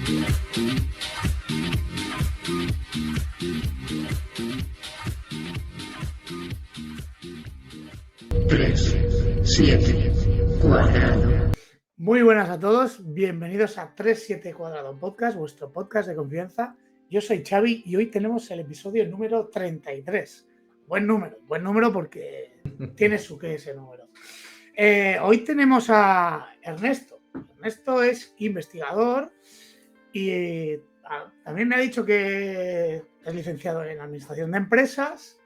Tres, siete, cuadrado. Muy buenas a todos, bienvenidos a 37 Cuadrado Podcast, vuestro podcast de confianza. Yo soy Xavi y hoy tenemos el episodio número 33. Buen número porque tiene su qué ese número. Hoy tenemos a Ernesto. Ernesto es investigador y también me ha dicho que es licenciado en Administración de Empresas.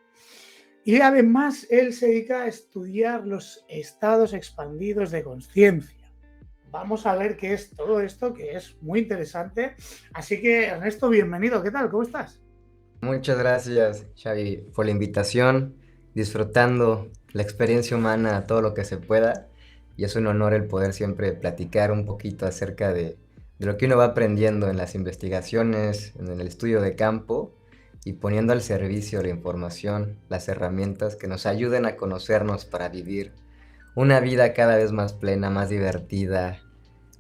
Y además él se dedica a estudiar los estados expandidos de conciencia. Vamos a ver qué es todo esto, que es muy interesante. Así que, Ernesto, bienvenido. ¿Qué tal? ¿Cómo estás? Muchas gracias, Xavi, por la invitación, disfrutando la experiencia humana a todo lo que se pueda. Y es un honor el poder siempre platicar un poquito acerca de lo que uno va aprendiendo en las investigaciones, en el estudio de campo y poniendo al servicio la información, las herramientas que nos ayuden a conocernos para vivir una vida cada vez más plena, más divertida,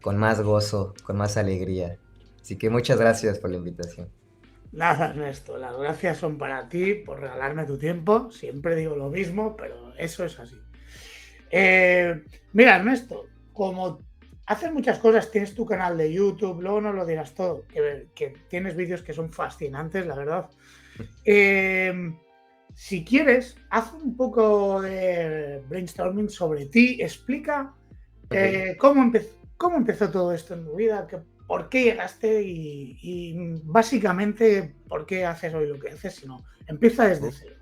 con más gozo, con más alegría. Así que muchas gracias por la invitación. Nada, Ernesto, las gracias son para ti por regalarme tu tiempo. Siempre digo lo mismo, pero eso es así. Mira, Ernesto, como haces muchas cosas, tienes tu canal de YouTube, luego nos lo dirás todo, que tienes vídeos que son fascinantes, la verdad. Si quieres, haz un poco de brainstorming sobre ti, explica cómo empezó todo esto en tu vida, por qué llegaste y básicamente por qué haces hoy lo que haces, sino empieza desde cero.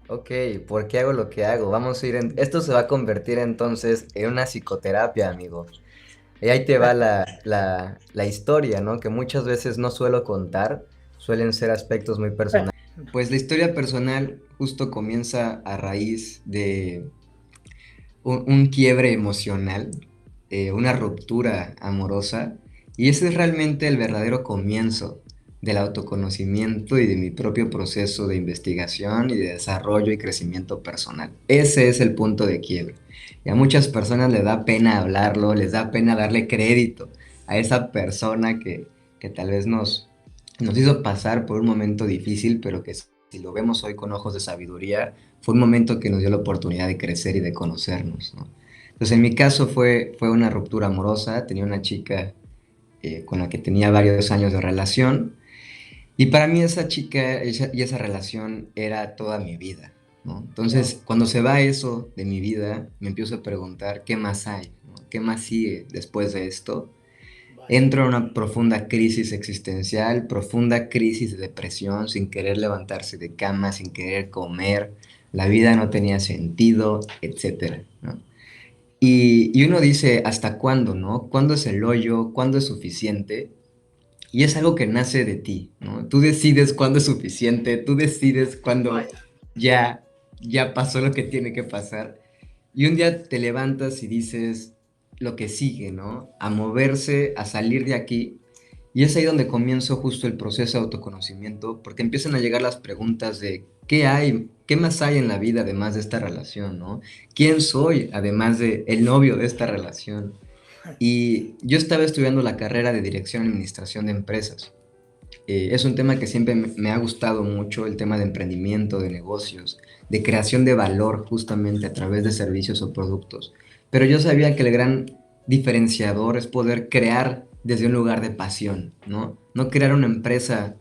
Ok, ¿por qué hago lo que hago? Vamos a ir Esto se va a convertir entonces en una psicoterapia, amigo. Y ahí te va la historia, ¿no? Que muchas veces no suelo contar, suelen ser aspectos muy personales. Pues la historia personal justo comienza a raíz de un quiebre emocional, una ruptura amorosa, y ese es realmente el verdadero comienzo del autoconocimiento y de mi propio proceso de investigación y de desarrollo y crecimiento personal. Ese es el punto de quiebre. Y a muchas personas les da pena hablarlo, les da pena darle crédito a esa persona que tal vez nos hizo pasar por un momento difícil, pero que si lo vemos hoy con ojos de sabiduría, fue un momento que nos dio la oportunidad de crecer y de conocernos, ¿no? Entonces, en mi caso fue una ruptura amorosa, tenía una chica con la que tenía varios años de relación, y para mí esa chica y esa relación era toda mi vida, ¿no? Entonces, cuando se va eso de mi vida, me empiezo a preguntar, ¿qué más hay? ¿No? ¿Qué más sigue después de esto? Entro en una profunda crisis existencial, profunda crisis de depresión, sin querer levantarse de cama, sin querer comer, la vida no tenía sentido, etcétera, ¿no? Y uno dice, ¿hasta cuándo, no? ¿Cuándo es el hoyo? ¿Cuándo es suficiente? Y es algo que nace de ti, ¿no? Tú decides cuándo es suficiente, tú decides cuándo ya pasó lo que tiene que pasar. Y un día te levantas y dices lo que sigue, ¿no? A moverse, a salir de aquí. Y es ahí donde comienzo justo el proceso de autoconocimiento, porque empiezan a llegar las preguntas de ¿qué hay? ¿Qué más hay en la vida además de esta relación, ¿no? ¿Quién soy además de el novio de esta relación? Y yo estaba estudiando la carrera de Dirección y Administración de Empresas. Es un tema que siempre me ha gustado mucho, el tema de emprendimiento, de negocios, de creación de valor justamente a través de servicios o productos. Pero yo sabía que el gran diferenciador es poder crear desde un lugar de pasión, ¿no? No crear una empresa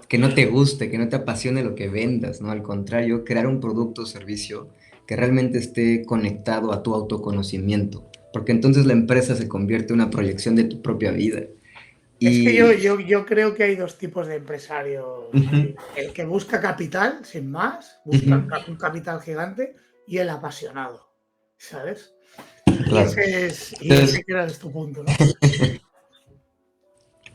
que no te guste, que no te apasione lo que vendas, ¿no? Al contrario, crear un producto o servicio que realmente esté conectado a tu autoconocimiento, porque entonces la empresa se convierte en una proyección de tu propia vida. Es que Y yo creo que hay dos tipos de empresarios. El que busca capital, sin más, busca un capital gigante, y el apasionado, ¿sabes? Y claro. ese que era tu punto, ¿no?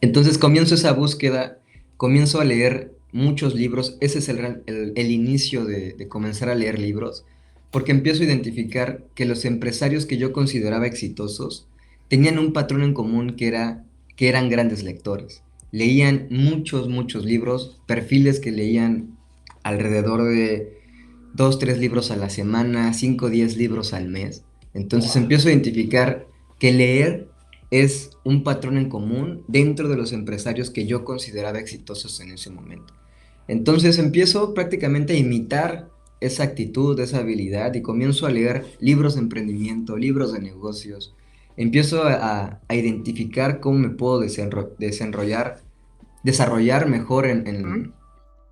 Entonces comienzo esa búsqueda, comienzo a leer muchos libros, ese es el inicio de comenzar a leer libros, porque empiezo a identificar que los empresarios que yo consideraba exitosos tenían un patrón en común que eran grandes lectores. Leían muchos libros, perfiles que leían alrededor de 2, 3 libros a la semana, 5, 10 libros al mes. Entonces empiezo a identificar que leer es un patrón en común dentro de los empresarios que yo consideraba exitosos en ese momento. Entonces empiezo prácticamente a imitar esa actitud, esa habilidad y comienzo a leer libros de emprendimiento, libros de negocios. Empiezo a identificar cómo me puedo desarrollar mejor ¿Mm?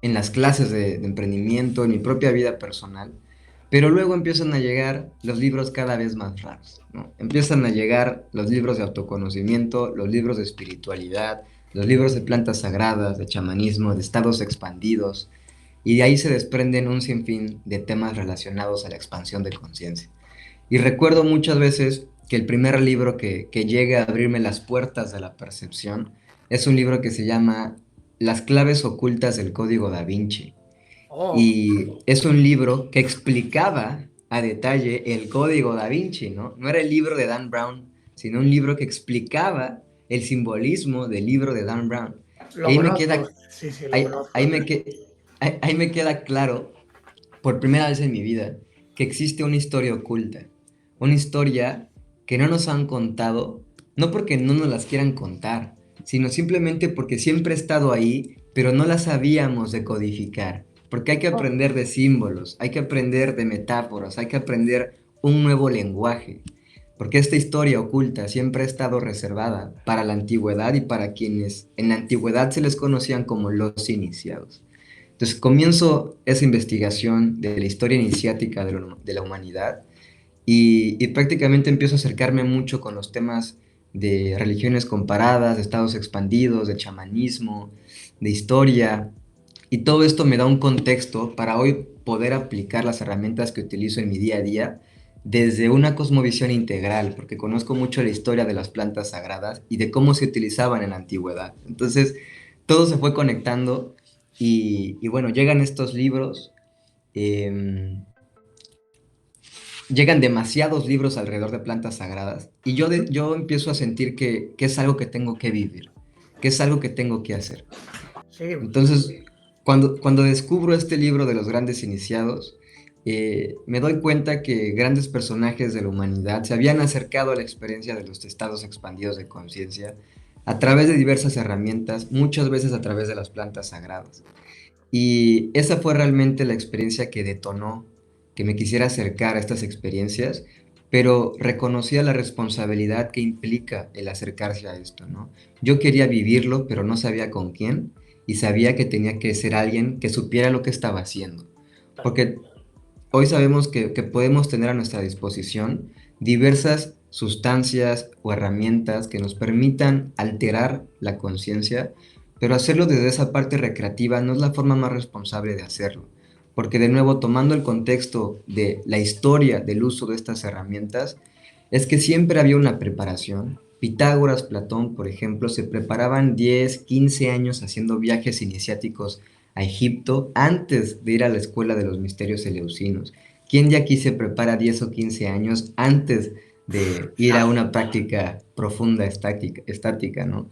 en las clases de emprendimiento, en mi propia vida personal. Pero luego empiezan a llegar los libros cada vez más raros, ¿no? Empiezan a llegar los libros de autoconocimiento, los libros de espiritualidad, los libros de plantas sagradas, de chamanismo, de estados expandidos, y de ahí se desprenden un sinfín de temas relacionados a la expansión de conciencia. Y recuerdo muchas veces que el primer libro que llega a abrirme las puertas de la percepción es un libro que se llama Las claves ocultas del Código Da Vinci. Oh, Y es un libro que explicaba a detalle el Código Da Vinci, ¿no? No era el libro de Dan Brown, sino un libro que explicaba el simbolismo del libro de Dan Brown. Y lo conozco, sí, sí, lo conozco. ahí me queda claro, por primera vez en mi vida, que existe una historia oculta. Una historia que no nos han contado, no porque no nos las quieran contar, sino simplemente porque siempre ha estado ahí, pero no la sabíamos decodificar. Porque hay que Oh, aprender de símbolos, hay que aprender de metáforas, hay que aprender un nuevo lenguaje. Porque esta historia oculta siempre ha estado reservada para la antigüedad y para quienes en la antigüedad se les conocían como los iniciados. Entonces comienzo esa investigación de la historia iniciática de la humanidad y prácticamente empiezo a acercarme mucho con los temas de religiones comparadas, de estados expandidos, de chamanismo, de historia, y todo esto me da un contexto para hoy poder aplicar las herramientas que utilizo en mi día a día desde una cosmovisión integral, porque conozco mucho la historia de las plantas sagradas y de cómo se utilizaban en la antigüedad. Entonces, todo se fue conectando y bueno, llegan estos libros. Eh, Llegan demasiados libros alrededor de plantas sagradas y yo empiezo a sentir que es algo que tengo que vivir, que es algo que tengo que hacer. seguimos. Entonces, cuando descubro este libro de los grandes iniciados, me doy cuenta que grandes personajes de la humanidad se habían acercado a la experiencia de los estados expandidos de conciencia a través de diversas herramientas, muchas veces a través de las plantas sagradas. Y esa fue realmente la experiencia que detonó que me quisiera acercar a estas experiencias, pero reconocía la responsabilidad que implica el acercarse a esto, ¿no? Yo quería vivirlo, pero no sabía con quién, y sabía que tenía que ser alguien que supiera lo que estaba haciendo. Porque hoy sabemos que podemos tener a nuestra disposición diversas sustancias o herramientas que nos permitan alterar la conciencia, pero hacerlo desde esa parte recreativa no es la forma más responsable de hacerlo. Porque de nuevo, tomando el contexto de la historia del uso de estas herramientas, es que siempre había una preparación. Pitágoras, Platón, por ejemplo, se preparaban 10, 15 años haciendo viajes iniciáticos a Egipto antes de ir a la escuela de los misterios eleusinos. ¿Quién de aquí se prepara 10 o 15 años antes de ir a Nadie. una práctica profunda estática, ¿no?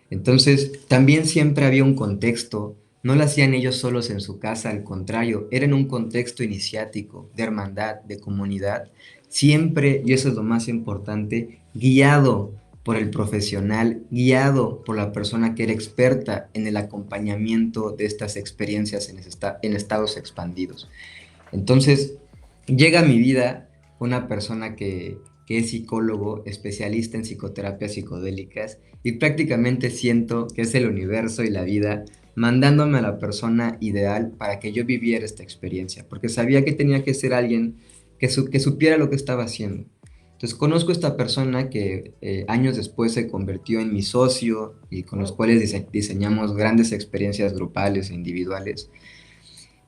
Entonces, también siempre había un contexto, no lo hacían ellos solos en su casa, al contrario, era en un contexto iniciático, de hermandad, de comunidad, siempre, y eso es lo más importante, guiado por el profesional, guiado por la persona que era experta en el acompañamiento de estas experiencias en estados expandidos. Entonces, llega a mi vida una persona que es psicólogo, especialista en psicoterapias psicodélicas, y prácticamente siento que es el universo y la vida mandándome a la persona ideal para que yo viviera esta experiencia, porque sabía que tenía que ser alguien que supiera lo que estaba haciendo. Entonces conozco a esta persona que años después se convirtió en mi socio y con los cuales diseñamos grandes experiencias grupales e individuales.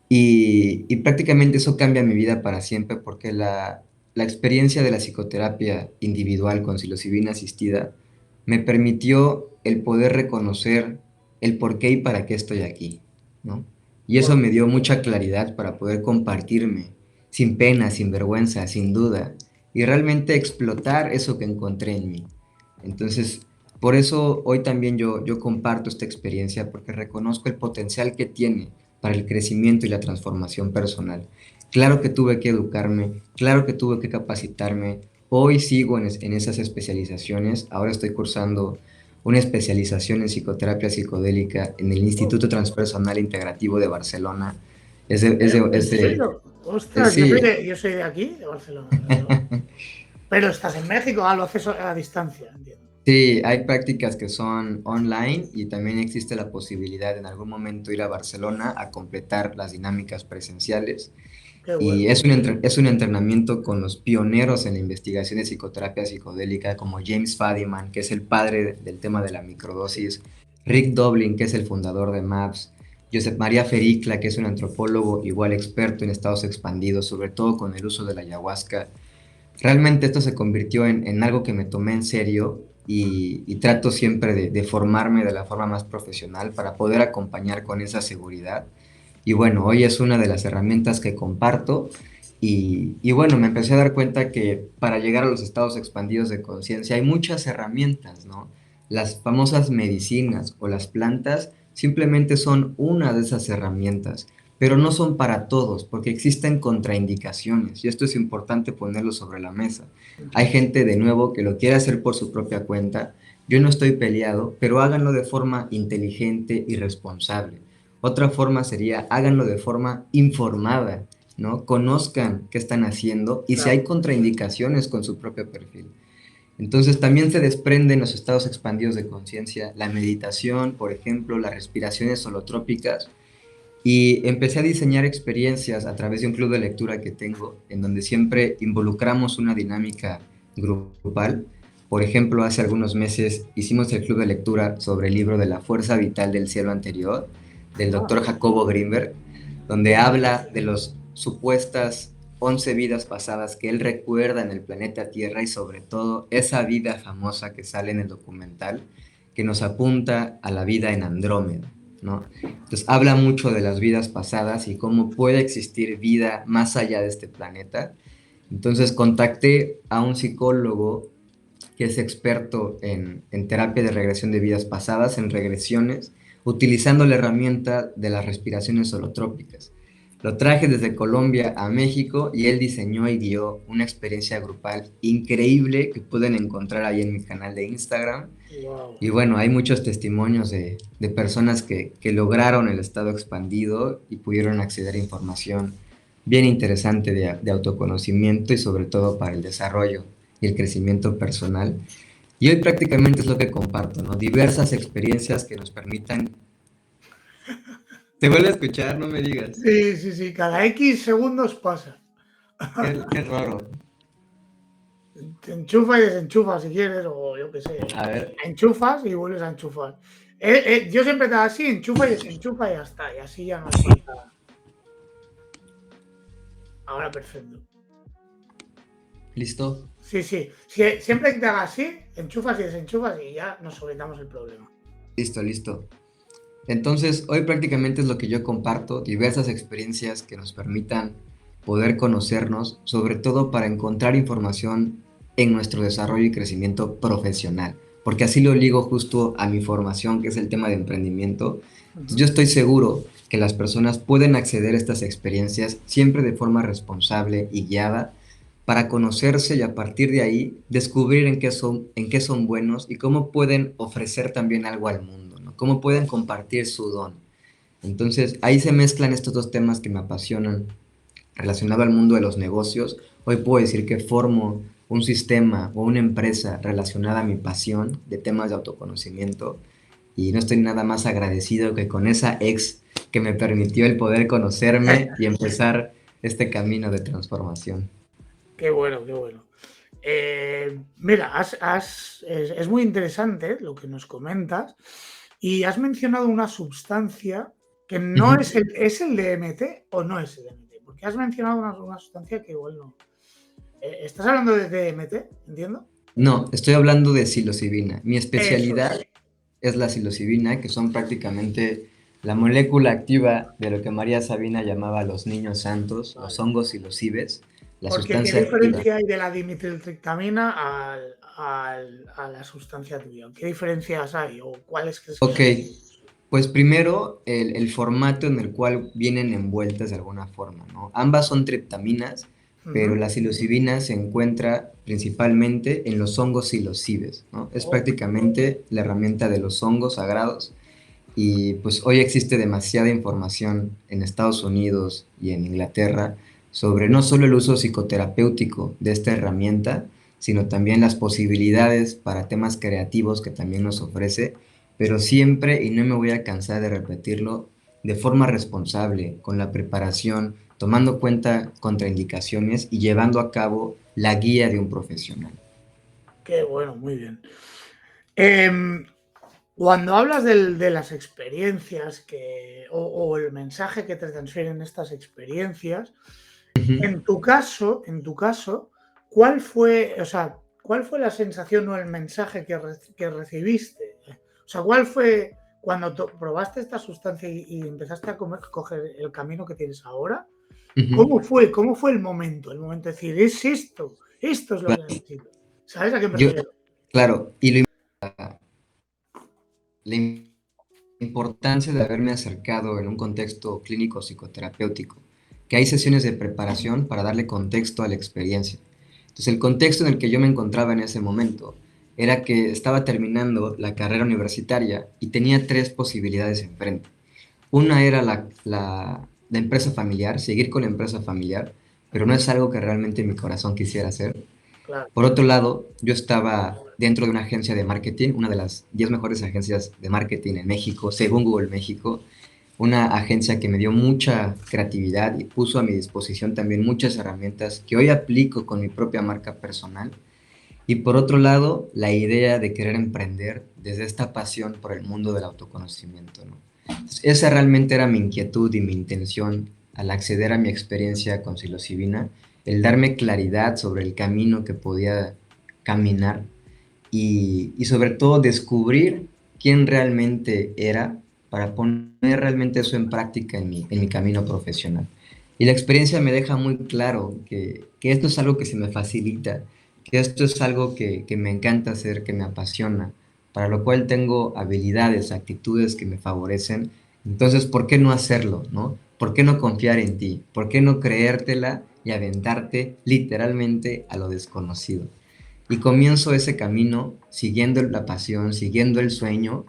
Y prácticamente eso cambia mi vida para siempre porque la experiencia de la psicoterapia individual con psilocibina asistida me permitió el poder reconocer el por qué y para qué estoy aquí, ¿no? Y eso me dio mucha claridad para poder compartirme sin pena, sin vergüenza, sin duda, y realmente explotar eso que encontré en mí. Entonces, por eso hoy también yo comparto esta experiencia porque reconozco el potencial que tiene para el crecimiento y la transformación personal. Claro que tuve que educarme, claro que tuve que capacitarme. Hoy sigo en esas especializaciones. Ahora estoy cursando una especialización en psicoterapia psicodélica en el Instituto Transpersonal Integrativo de Barcelona. ¿En serio? Ostras, Sí. yo soy de aquí, de Barcelona. Claro. Pero estás en México, lo haces a distancia, entiendo. Sí, hay prácticas que son online y también existe la posibilidad de en algún momento ir a Barcelona a completar las dinámicas presenciales. Qué Y bueno. es un entrenamiento con los pioneros en la investigación de psicoterapia psicodélica, como James Fadiman, que es el padre del tema de la microdosis, Rick Doblin, que es el fundador de MAPS, Josep María Fericla, que es un antropólogo igual experto en estados expandidos, sobre todo con el uso de la ayahuasca. Realmente esto se convirtió en algo que me tomé en serio y trato siempre de formarme de la forma más profesional para poder acompañar con esa seguridad. Y bueno, hoy es una de las herramientas que comparto y bueno, me empecé a dar cuenta que para llegar a los estados expandidos de conciencia hay muchas herramientas, ¿no? Las famosas medicinas o las plantas simplemente son una de esas herramientas, pero no son para todos, porque existen contraindicaciones, y esto es importante ponerlo sobre la mesa. Hay gente, de nuevo, que lo quiere hacer por su propia cuenta. Yo no estoy peleado, pero háganlo de forma inteligente y responsable. Otra forma sería, háganlo de forma informada, ¿no? Conozcan qué están haciendo y si hay Claro. contraindicaciones con su propio perfil. Entonces también se desprenden los estados expandidos de conciencia, la meditación, por ejemplo, las respiraciones holotrópicas, y empecé a diseñar experiencias a través de un club de lectura que tengo, en donde siempre involucramos una dinámica grupal. Por ejemplo, hace algunos meses hicimos el club de lectura sobre el libro de La fuerza vital del cielo anterior, del doctor Jacobo Grinberg, donde habla de las supuestas 11 vidas pasadas que él recuerda en el planeta Tierra y sobre todo esa vida famosa que sale en el documental que nos apunta a la vida en Andrómeda, ¿no? Entonces habla mucho de las vidas pasadas y cómo puede existir vida más allá de este planeta. Entonces contacté a un psicólogo que es experto en terapia de regresión de vidas pasadas, en regresiones, utilizando la herramienta de las respiraciones holotrópicas. Lo traje desde Colombia a México y él diseñó y guió una experiencia grupal increíble que pueden encontrar ahí en mi canal de Instagram. Wow. Y bueno, hay muchos testimonios de personas que lograron el estado expandido y pudieron acceder a información bien interesante de autoconocimiento y sobre todo para el desarrollo y el crecimiento personal. Y hoy prácticamente es lo que comparto, ¿no? Diversas experiencias que nos permitan... ¿Te vuelve a escuchar? No me digas. Sí, sí, sí, cada X segundos pasa. Qué raro. Te enchufa y desenchufa si quieres, o yo qué sé. A ver. Enchufas y vuelves a enchufar. Yo siempre te hago así, enchufa y desenchufa y ya está. Y así ya no hay falta. Ahora perfecto. ¿Listo? Sí, sí. Siempre que te haga así, enchufas y desenchufas y ya nos solventamos el problema. Listo, listo. Entonces, hoy prácticamente es lo que yo comparto, diversas experiencias que nos permitan poder conocernos, sobre todo para encontrar información en nuestro desarrollo y crecimiento profesional, porque así lo ligo justo a mi formación, que es el tema de emprendimiento. Entonces, yo estoy seguro que las personas pueden acceder a estas experiencias siempre de forma responsable y guiada para conocerse y a partir de ahí descubrir en qué son buenos y cómo pueden ofrecer también algo al mundo, ¿no? Cómo pueden compartir su don. Entonces, ahí se mezclan estos dos temas que me apasionan relacionado al mundo de los negocios. Hoy puedo decir que formo un sistema o una empresa relacionada a mi pasión de temas de autoconocimiento y no estoy nada más agradecido que con esa ex que me permitió el poder conocerme y empezar este camino de transformación. Qué bueno, qué bueno. Mira, es muy interesante lo que nos comentas y has mencionado una sustancia que no es el DMT o no es el DMT, porque has mencionado una sustancia que igual no. ¿Estás hablando de DMT? ¿Entiendo? No, estoy hablando de psilocibina. Mi Eso especialidad es. es la psilocibina, que son prácticamente la molécula activa de lo que María Sabina llamaba los niños santos, los Vale. hongos psilocibes, la Porque ¿qué sustancia activa. diferencia hay de la dimetiltriptamina a la sustancia tuya? ¿Qué diferencias hay o cuáles crees que Ok, son? pues primero el formato en el cual vienen envueltas de alguna forma, ¿no? Ambas son triptaminas, pero Ujú. la psilocibina se encuentra principalmente en los hongos psilocibes, ¿no? Es Oh, prácticamente la herramienta de los hongos sagrados y pues hoy existe demasiada información en Estados Unidos y en Inglaterra sobre no solo el uso psicoterapéutico de esta herramienta, sino también las posibilidades para temas creativos que también nos ofrece, pero siempre, y no me voy a cansar de repetirlo, de forma responsable, con la preparación, tomando cuenta contraindicaciones y llevando a cabo la guía de un profesional. qué bueno, muy bien. Em, Cuando hablas de las experiencias o el mensaje que te transfieren estas experiencias, Ujú. en tu caso, ¿cuál fue, o sea, cuál fue la sensación o el mensaje que recibiste? O sea, ¿cuál fue cuando probaste esta sustancia y empezaste a coger el camino que tienes ahora? Ujú. ¿Cómo fue el momento? El momento de decir, es esto es lo que Claro, necesito. ¿Sabes a qué me yo, refiero? claro, y la importancia de haberme acercado en un contexto clínico psicoterapéutico, que hay sesiones de preparación para darle contexto a la experiencia. Entonces, el contexto en el que yo me encontraba en ese momento era que estaba terminando la carrera universitaria y tenía tres posibilidades enfrente. Una era la empresa familiar, seguir con la empresa familiar, pero no es algo que realmente mi corazón quisiera hacer. Claro. Por otro lado, yo estaba dentro de una agencia de marketing, una de las 10 mejores agencias de marketing en México, según Google México, una agencia que me dio mucha creatividad y puso a mi disposición también muchas herramientas que hoy aplico con mi propia marca personal. Y por otro lado, la idea de querer emprender desde esta pasión por el mundo del autoconocimiento, ¿no? Entonces, esa realmente era mi inquietud y mi intención al acceder a mi experiencia con psilocibina, el darme claridad sobre el camino que podía caminar y sobre todo descubrir quién realmente era para poner realmente eso en práctica en mi camino profesional. Y la experiencia me deja muy claro que esto es algo que se me facilita, que esto es algo que me encanta hacer, que me apasiona, para lo cual tengo habilidades, actitudes que me favorecen. Entonces, ¿por qué no hacerlo, no? ¿Por qué no confiar en ti? ¿Por qué no creértela y aventarte literalmente a lo desconocido? Y comienzo ese camino siguiendo la pasión, siguiendo el sueño.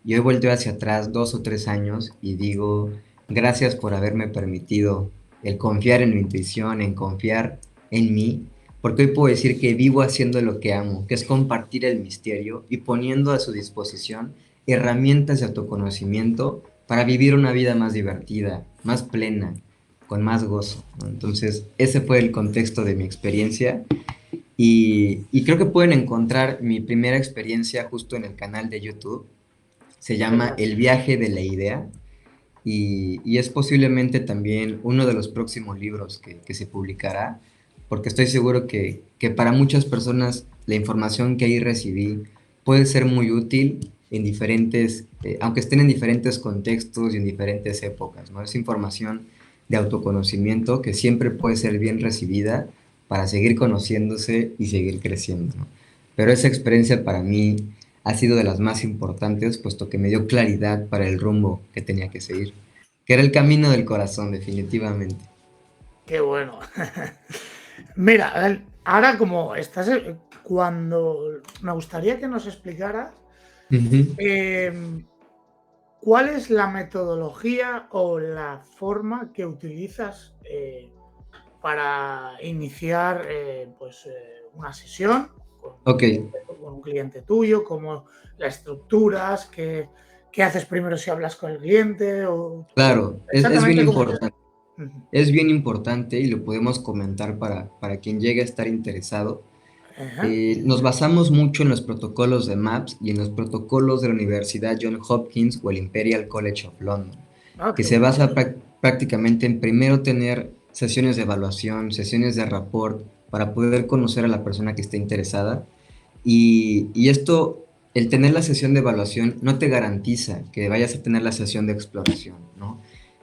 Y hoy volteo hacia atrás 2 o 3 años y digo, gracias por haberme permitido el confiar en mi intuición, en confiar en mí, porque hoy puedo decir que vivo haciendo lo que amo, que es compartir el misterio y poniendo a su disposición herramientas de autoconocimiento para vivir una vida más divertida, más plena, con más gozo, ¿no? Entonces, ese fue el contexto de mi experiencia y creo que pueden encontrar mi primera experiencia justo en el canal de YouTube. Se llama Genial. El viaje de la idea y es posiblemente también uno de los próximos libros que se publicará, porque estoy seguro que para muchas personas la información que ahí recibí puede ser muy útil en diferentes, aunque estén en diferentes contextos y en diferentes épocas, ¿no? Es información de autoconocimiento que siempre puede ser bien recibida para seguir conociéndose y seguir creciendo, ¿no? Pero esa experiencia para mí ha sido de las más importantes, puesto que me dio claridad para el rumbo que tenía que seguir, que era el camino del corazón, definitivamente. Qué bueno. Mira, ahora como estás, cuando me gustaría que nos explicaras Ujú. em, cuál es la metodología o la forma que utilizas para iniciar una sesión Ok, con un cliente tuyo, como las estructuras, qué haces primero si hablas con el cliente o claro, es bien exactamente cómo funciona. importante. Es bien importante y lo podemos comentar para quien llegue a estar interesado. Ajá. Nos basamos mucho en los protocolos de MAPS y en los protocolos de la Universidad Johns Hopkins o el Imperial College of London, Ah, que qué se bueno. basa prácticamente en primero tener sesiones de evaluación, sesiones de rapport, para poder conocer a la persona que esté interesada. Y esto, el tener la sesión de evaluación no te garantiza que vayas a tener la sesión de exploración, ¿no?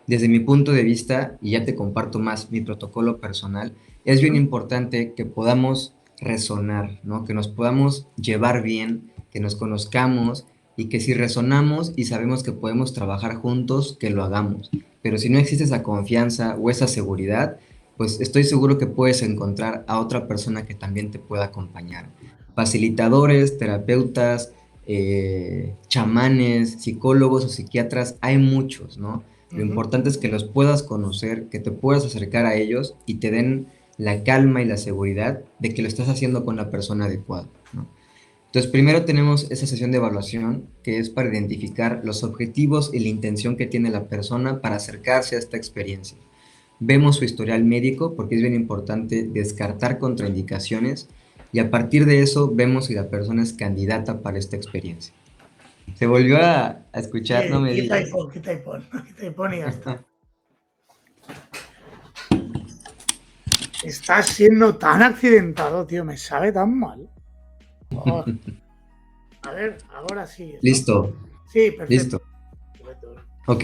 Desde mi punto de vista, y ya te comparto más mi protocolo personal, es bien importante que podamos resonar, ¿no? Que nos podamos llevar bien, que nos conozcamos y que si resonamos y sabemos que podemos trabajar juntos, que lo hagamos. Pero si no existe esa confianza o esa seguridad, pues estoy seguro que puedes encontrar a otra persona que también te pueda acompañar. Facilitadores, terapeutas, chamanes, psicólogos o psiquiatras, hay muchos, ¿no? Lo Ujú. importante es que los puedas conocer, que te puedas acercar a ellos y te den la calma y la seguridad de que lo estás haciendo con la persona adecuada, ¿no? Entonces, primero tenemos esa sesión de evaluación que es para identificar los objetivos y la intención que tiene la persona para acercarse a esta experiencia. Vemos su historial médico porque es bien importante descartar contraindicaciones y a partir de eso vemos si la persona es candidata para esta experiencia. Se volvió a escuchar, no me Quita y digas. pon, quita y pon, quita y pon y ya está. Estás siendo tan accidentado, tío, me sabe tan mal. Oh, a ver, ahora sí, ¿no? Listo, Sí, perfecto. listo. Perfecto. Ok,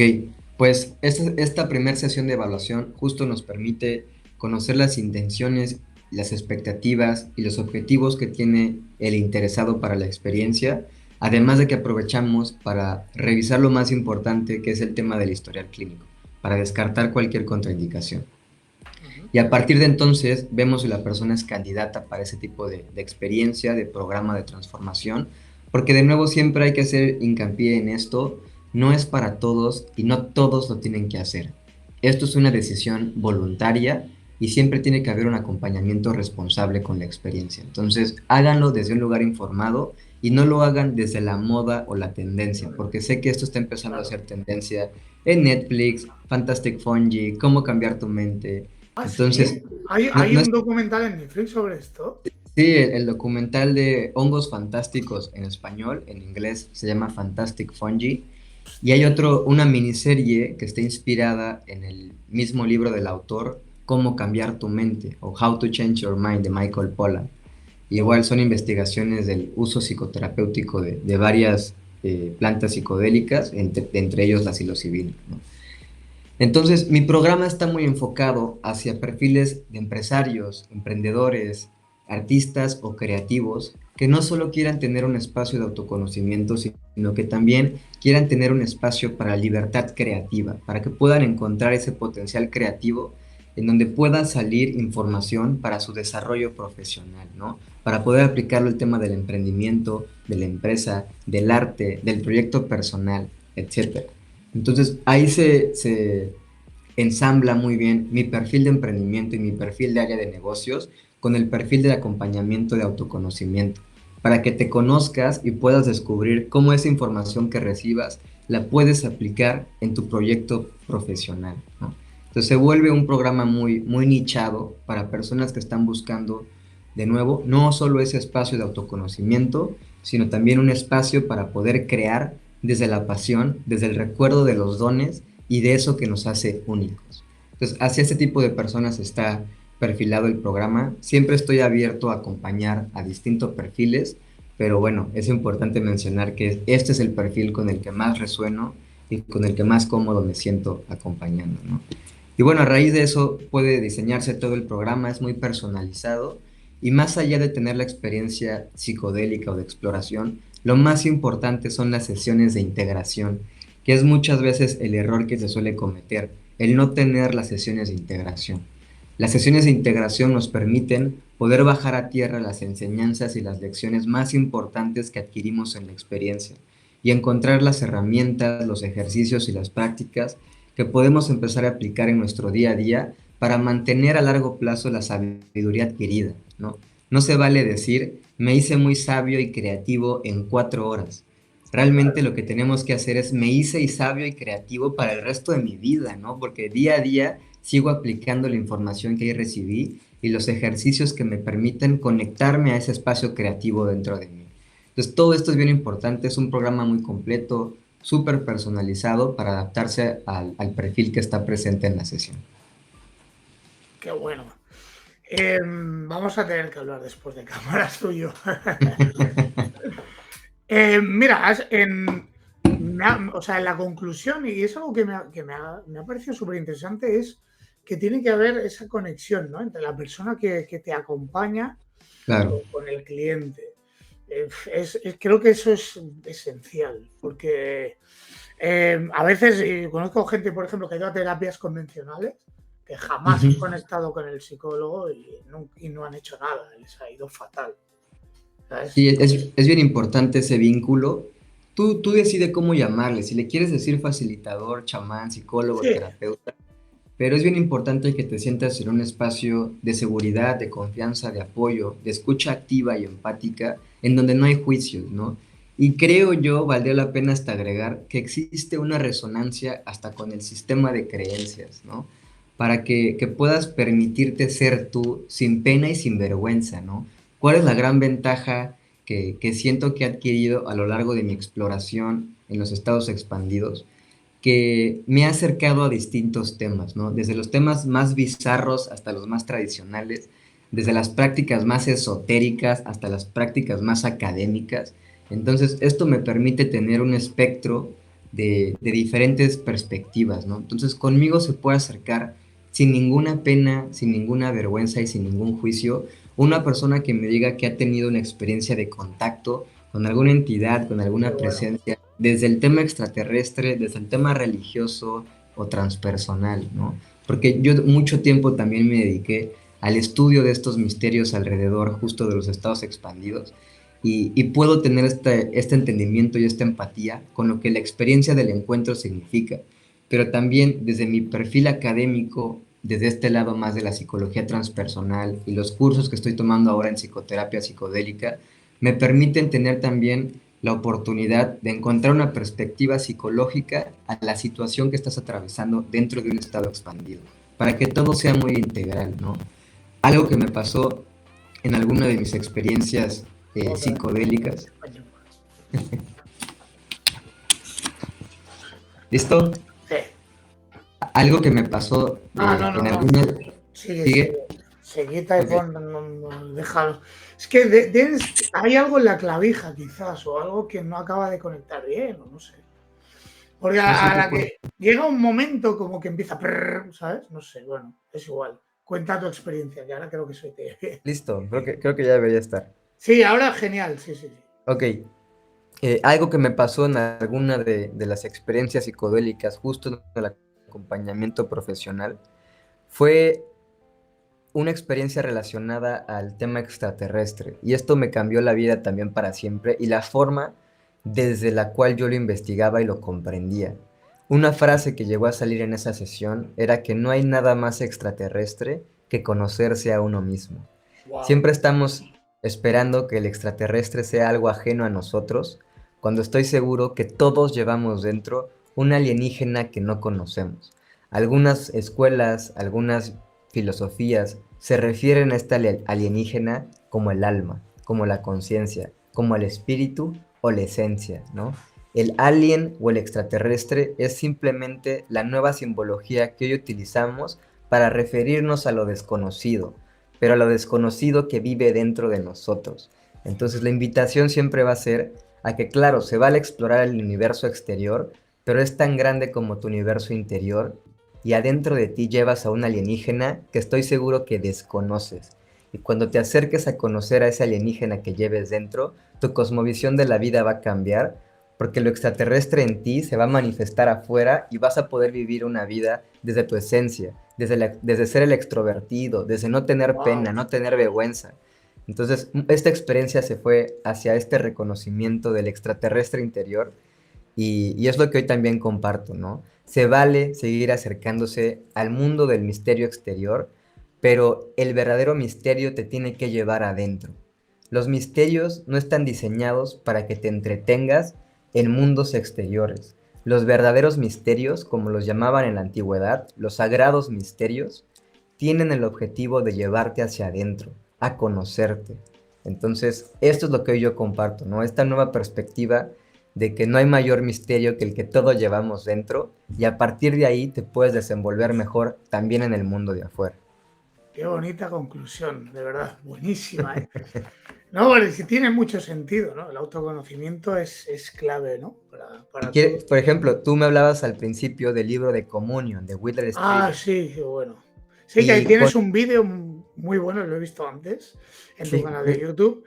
pues esta primera sesión de evaluación justo nos permite conocer las intenciones, las expectativas y los objetivos que tiene el interesado para la experiencia, además de que aprovechamos para revisar lo más importante, que es el tema del historial clínico, para descartar cualquier contraindicación. Ujú. Y a partir de entonces vemos si la persona es candidata para ese tipo de experiencia, de programa de transformación, porque de nuevo siempre hay que hacer hincapié en esto, no es para todos y no todos lo tienen que hacer. Esto es una decisión voluntaria y siempre tiene que haber un acompañamiento responsable con la experiencia. Entonces, háganlo desde un lugar informado y no lo hagan desde la moda o la tendencia, porque sé que esto está empezando a Claro. ser tendencia en Netflix, Fantastic Fungi, Cómo cambiar tu mente. Ah, Entonces, sí. Hay, no, hay no un es, documental en Netflix sobre esto. sí, el documental de hongos fantásticos en español, en inglés se llama Fantastic Fungi, y hay una miniserie que está inspirada en el mismo libro del autor, Cómo cambiar tu mente, o How to Change Your Mind, de Michael Pollan. Igual son investigaciones del uso psicoterapéutico de varias plantas psicodélicas, entre ellos la psilocibina, ¿no? Entonces, mi programa está muy enfocado hacia perfiles de empresarios, emprendedores, artistas o creativos que no solo quieran tener un espacio de autoconocimiento, sino que también quieran tener un espacio para libertad creativa, para que puedan encontrar ese potencial creativo en donde pueda salir información para su desarrollo profesional, ¿no? Para poder aplicarlo el tema del emprendimiento, de la empresa, del arte, del proyecto personal, etcétera. Entonces ahí se ensambla muy bien mi perfil de emprendimiento y mi perfil de área de negocios con el perfil de acompañamiento de autoconocimiento, para que te conozcas y puedas descubrir cómo esa información que recibas la puedes aplicar en tu proyecto profesional, ¿no? Entonces se vuelve un programa muy, muy nichado para personas que están buscando, de nuevo, no solo ese espacio de autoconocimiento, sino también un espacio para poder crear desde la pasión, desde el recuerdo de los dones y de eso que nos hace únicos. Entonces, hacia este tipo de personas está perfilado el programa. Siempre estoy abierto a acompañar a distintos perfiles, pero bueno, es importante mencionar que este es el perfil con el que más resueno y con el que más cómodo me siento acompañando, ¿no? Y bueno, a raíz de eso puede diseñarse todo el programa, es muy personalizado y más allá de tener la experiencia psicodélica o de exploración, lo más importante son las sesiones de integración, que es muchas veces el error que se suele cometer, el no tener las sesiones de integración. Las sesiones de integración nos permiten poder bajar a tierra las enseñanzas y las lecciones más importantes que adquirimos en la experiencia y encontrar las herramientas, los ejercicios y las prácticas que podemos empezar a aplicar en nuestro día a día para mantener a largo plazo la sabiduría adquirida, ¿no? No se vale decir, me hice muy sabio y creativo en 4 horas. Realmente lo que tenemos que hacer es, me hice y sabio y creativo para el resto de mi vida, ¿no? Porque día a día sigo aplicando la información que ahí recibí y los ejercicios que me permiten conectarme a ese espacio creativo dentro de mí. Entonces, todo esto es bien importante, es un programa muy completo, súper personalizado para adaptarse al perfil que está presente en la sesión. Qué bueno. Vamos a tener que hablar después de cámaras tuyo. Mira, o sea, en la conclusión, y es algo que me ha parecido súper interesante, es que tiene que haber esa conexión, ¿no? Entre la persona que te acompaña Claro, con el cliente. Creo que eso es esencial, porque a veces conozco gente, por ejemplo, que ha ido a terapias convencionales, que jamás han conectado con el psicólogo y no han hecho nada, les ha ido fatal. ¿Sabes? Sí, es bien importante ese vínculo. Tú decides cómo llamarle, si le quieres decir facilitador, chamán, psicólogo, Sí, terapeuta, pero es bien importante que te sientas en un espacio de seguridad, de confianza, de apoyo, de escucha activa y empática, en donde no hay juicios, ¿no? Y creo yo, valdría la pena hasta agregar que existe una resonancia hasta con el sistema de creencias, ¿no? Para que puedas permitirte ser tú sin pena y sin vergüenza, ¿no? ¿Cuál es la gran ventaja que siento que he adquirido a lo largo de mi exploración en los estados expandidos? Que me ha acercado a distintos temas, ¿no? Desde los temas más bizarros hasta los más tradicionales, desde las prácticas más esotéricas hasta las prácticas más académicas. Entonces, esto me permite tener un espectro de diferentes perspectivas, ¿no? Entonces, conmigo se puede acercar sin ninguna pena, sin ninguna vergüenza y sin ningún juicio, una persona que me diga que ha tenido una experiencia de contacto con alguna entidad, con qué alguna bueno. presencia, desde el tema extraterrestre, desde el tema religioso o transpersonal, ¿no? Porque yo mucho tiempo también me dediqué al estudio de estos misterios alrededor justo de los estados expandidos y puedo tener este entendimiento y esta empatía con lo que la experiencia del encuentro significa, pero también desde mi perfil académico, desde este lado más de la psicología transpersonal y los cursos que estoy tomando ahora en psicoterapia psicodélica, me permiten tener también la oportunidad de encontrar una perspectiva psicológica a la situación que estás atravesando dentro de un estado expandido, para que todo sea muy integral, ¿no? Algo que me pasó en alguna de mis experiencias Otra vez. psicodélicas. ¿Listo? Sí. Algo que me pasó No, en no. alguna... Sigue, sigue. ¿Sigue? Se quita y Ok. pon, no, déjalo. Es que hay algo en la clavija, quizás, o algo que no acaba de conectar bien, o no sé. Porque No sé a qué la puede... que llega un momento como que empieza, ¿sabes? No sé, bueno, es igual. Cuenta tu experiencia, que ahora creo que soy te. Listo, creo que ya debería estar. Sí, ahora genial, sí, sí, sí. Ok, algo que me pasó en alguna de las experiencias psicodélicas, justo en el acompañamiento profesional, fue una experiencia relacionada al tema extraterrestre. Y esto me cambió la vida también para siempre y la forma desde la cual yo lo investigaba y lo comprendía. Una frase que llegó a salir en esa sesión era que no hay nada más extraterrestre que conocerse a uno mismo. Wow. Siempre estamos esperando que el extraterrestre sea algo ajeno a nosotros, cuando estoy seguro que todos llevamos dentro un alienígena que no conocemos. Algunas escuelas, algunas filosofías se refieren a esta alienígena como el alma, como la conciencia, como el espíritu o la esencia, ¿no? El alien o el extraterrestre es simplemente la nueva simbología que hoy utilizamos para referirnos a lo desconocido, pero a lo desconocido que vive dentro de nosotros. Entonces la invitación siempre va a ser a que, claro, se vale explorar el universo exterior, pero es tan grande como tu universo interior y adentro de ti llevas a un alienígena que estoy seguro que desconoces. Y cuando te acerques a conocer a ese alienígena que lleves dentro, tu cosmovisión de la vida va a cambiar, porque lo extraterrestre en ti se va a manifestar afuera y vas a poder vivir una vida desde tu esencia, desde ser el extrovertido, desde no tener pena, Wow. no tener vergüenza. Entonces, esta experiencia se fue hacia este reconocimiento del extraterrestre interior y es lo que hoy también comparto, ¿no? Se vale seguir acercándose al mundo del misterio exterior, pero el verdadero misterio te tiene que llevar adentro. Los misterios no están diseñados para que te entretengas en mundos exteriores. Los verdaderos misterios, como los llamaban en la antigüedad, los sagrados misterios, tienen el objetivo de llevarte hacia adentro, a conocerte. Entonces, esto es lo que hoy yo comparto, ¿no? Esta nueva perspectiva de que no hay mayor misterio que el que todos llevamos dentro y a partir de ahí te puedes desenvolver mejor también en el mundo de afuera. Qué bonita conclusión, de verdad, buenísima, ¿eh? No, vale, sí tiene mucho sentido, ¿no? El autoconocimiento es clave, ¿no? Para todo. Por ejemplo, tú me hablabas al principio del libro de Communion de Whittle Street Sí, qué bueno. Sí, que ahí y tienes un vídeo muy bueno, lo he visto antes, en tu sí, canal de YouTube.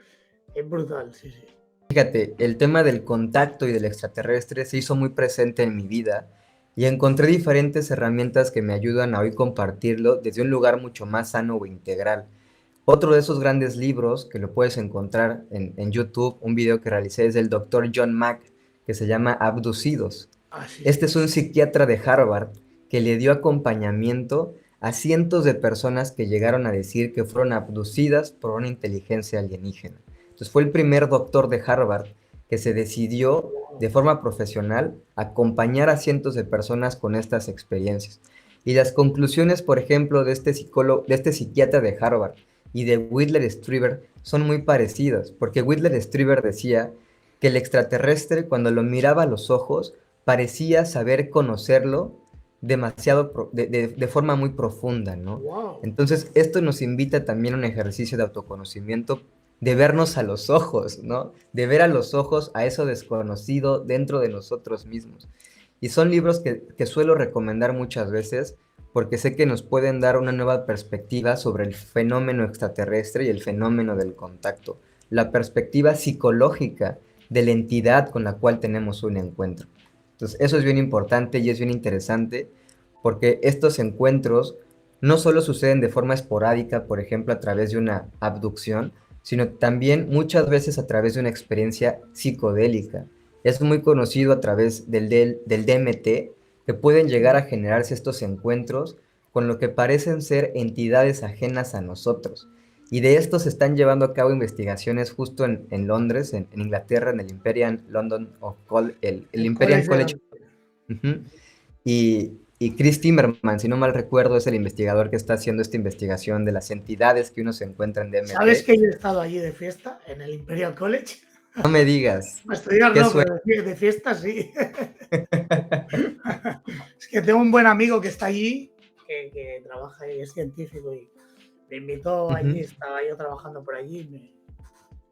Es brutal, sí, sí. fíjate, el tema del contacto y del extraterrestre se hizo muy presente en mi vida y encontré diferentes herramientas que me ayudan a hoy compartirlo desde un lugar mucho más sano o integral. Otro de esos grandes libros que lo puedes encontrar en YouTube, un video que realicé es del doctor John Mack, que se llama Abducidos. Ah, sí, Este sí. es un psiquiatra de Harvard que le dio acompañamiento a cientos de personas que llegaron a decir que fueron abducidas por una inteligencia alienígena. Entonces fue el primer doctor de Harvard que se decidió de forma profesional a acompañar a cientos de personas con estas experiencias. Y las conclusiones, por ejemplo, de este psicólogo, de este psiquiatra de Harvard y de Whitler Strieber son muy parecidas, porque Whitler Strieber decía que el extraterrestre, cuando lo miraba a los ojos, parecía saber conocerlo demasiado, de forma muy profunda, ¿no? Wow. Entonces, esto nos invita también a un ejercicio de autoconocimiento, de vernos a los ojos, ¿no? De ver a los ojos a eso desconocido dentro de nosotros mismos. Y son libros que suelo recomendar muchas veces porque sé que nos pueden dar una nueva perspectiva sobre el fenómeno extraterrestre y el fenómeno del contacto, la perspectiva psicológica de la entidad con la cual tenemos un encuentro. Entonces, eso es bien importante y es bien interesante porque estos encuentros no solo suceden de forma esporádica, por ejemplo, a través de una abducción, sino también muchas veces a través de una experiencia psicodélica. Es muy conocido a través del DMT, que pueden llegar a generarse estos encuentros con lo que parecen ser entidades ajenas a nosotros. Y de esto se están llevando a cabo investigaciones justo en Londres, en Inglaterra, en el Imperial London of el El Imperial college de College. Uh-huh. Y Chris Timmerman, si no mal recuerdo, es el investigador que está haciendo esta investigación de las entidades que uno se encuentra en ¿Sabes DMT. que yo he estado allí de fiesta en el Imperial College? No me digas, A estudiar qué no, suerte. pero de fiesta sí. Es que tengo un buen amigo que está allí, que trabaja y es científico y me invitó allí, Uh-huh. estaba yo trabajando por allí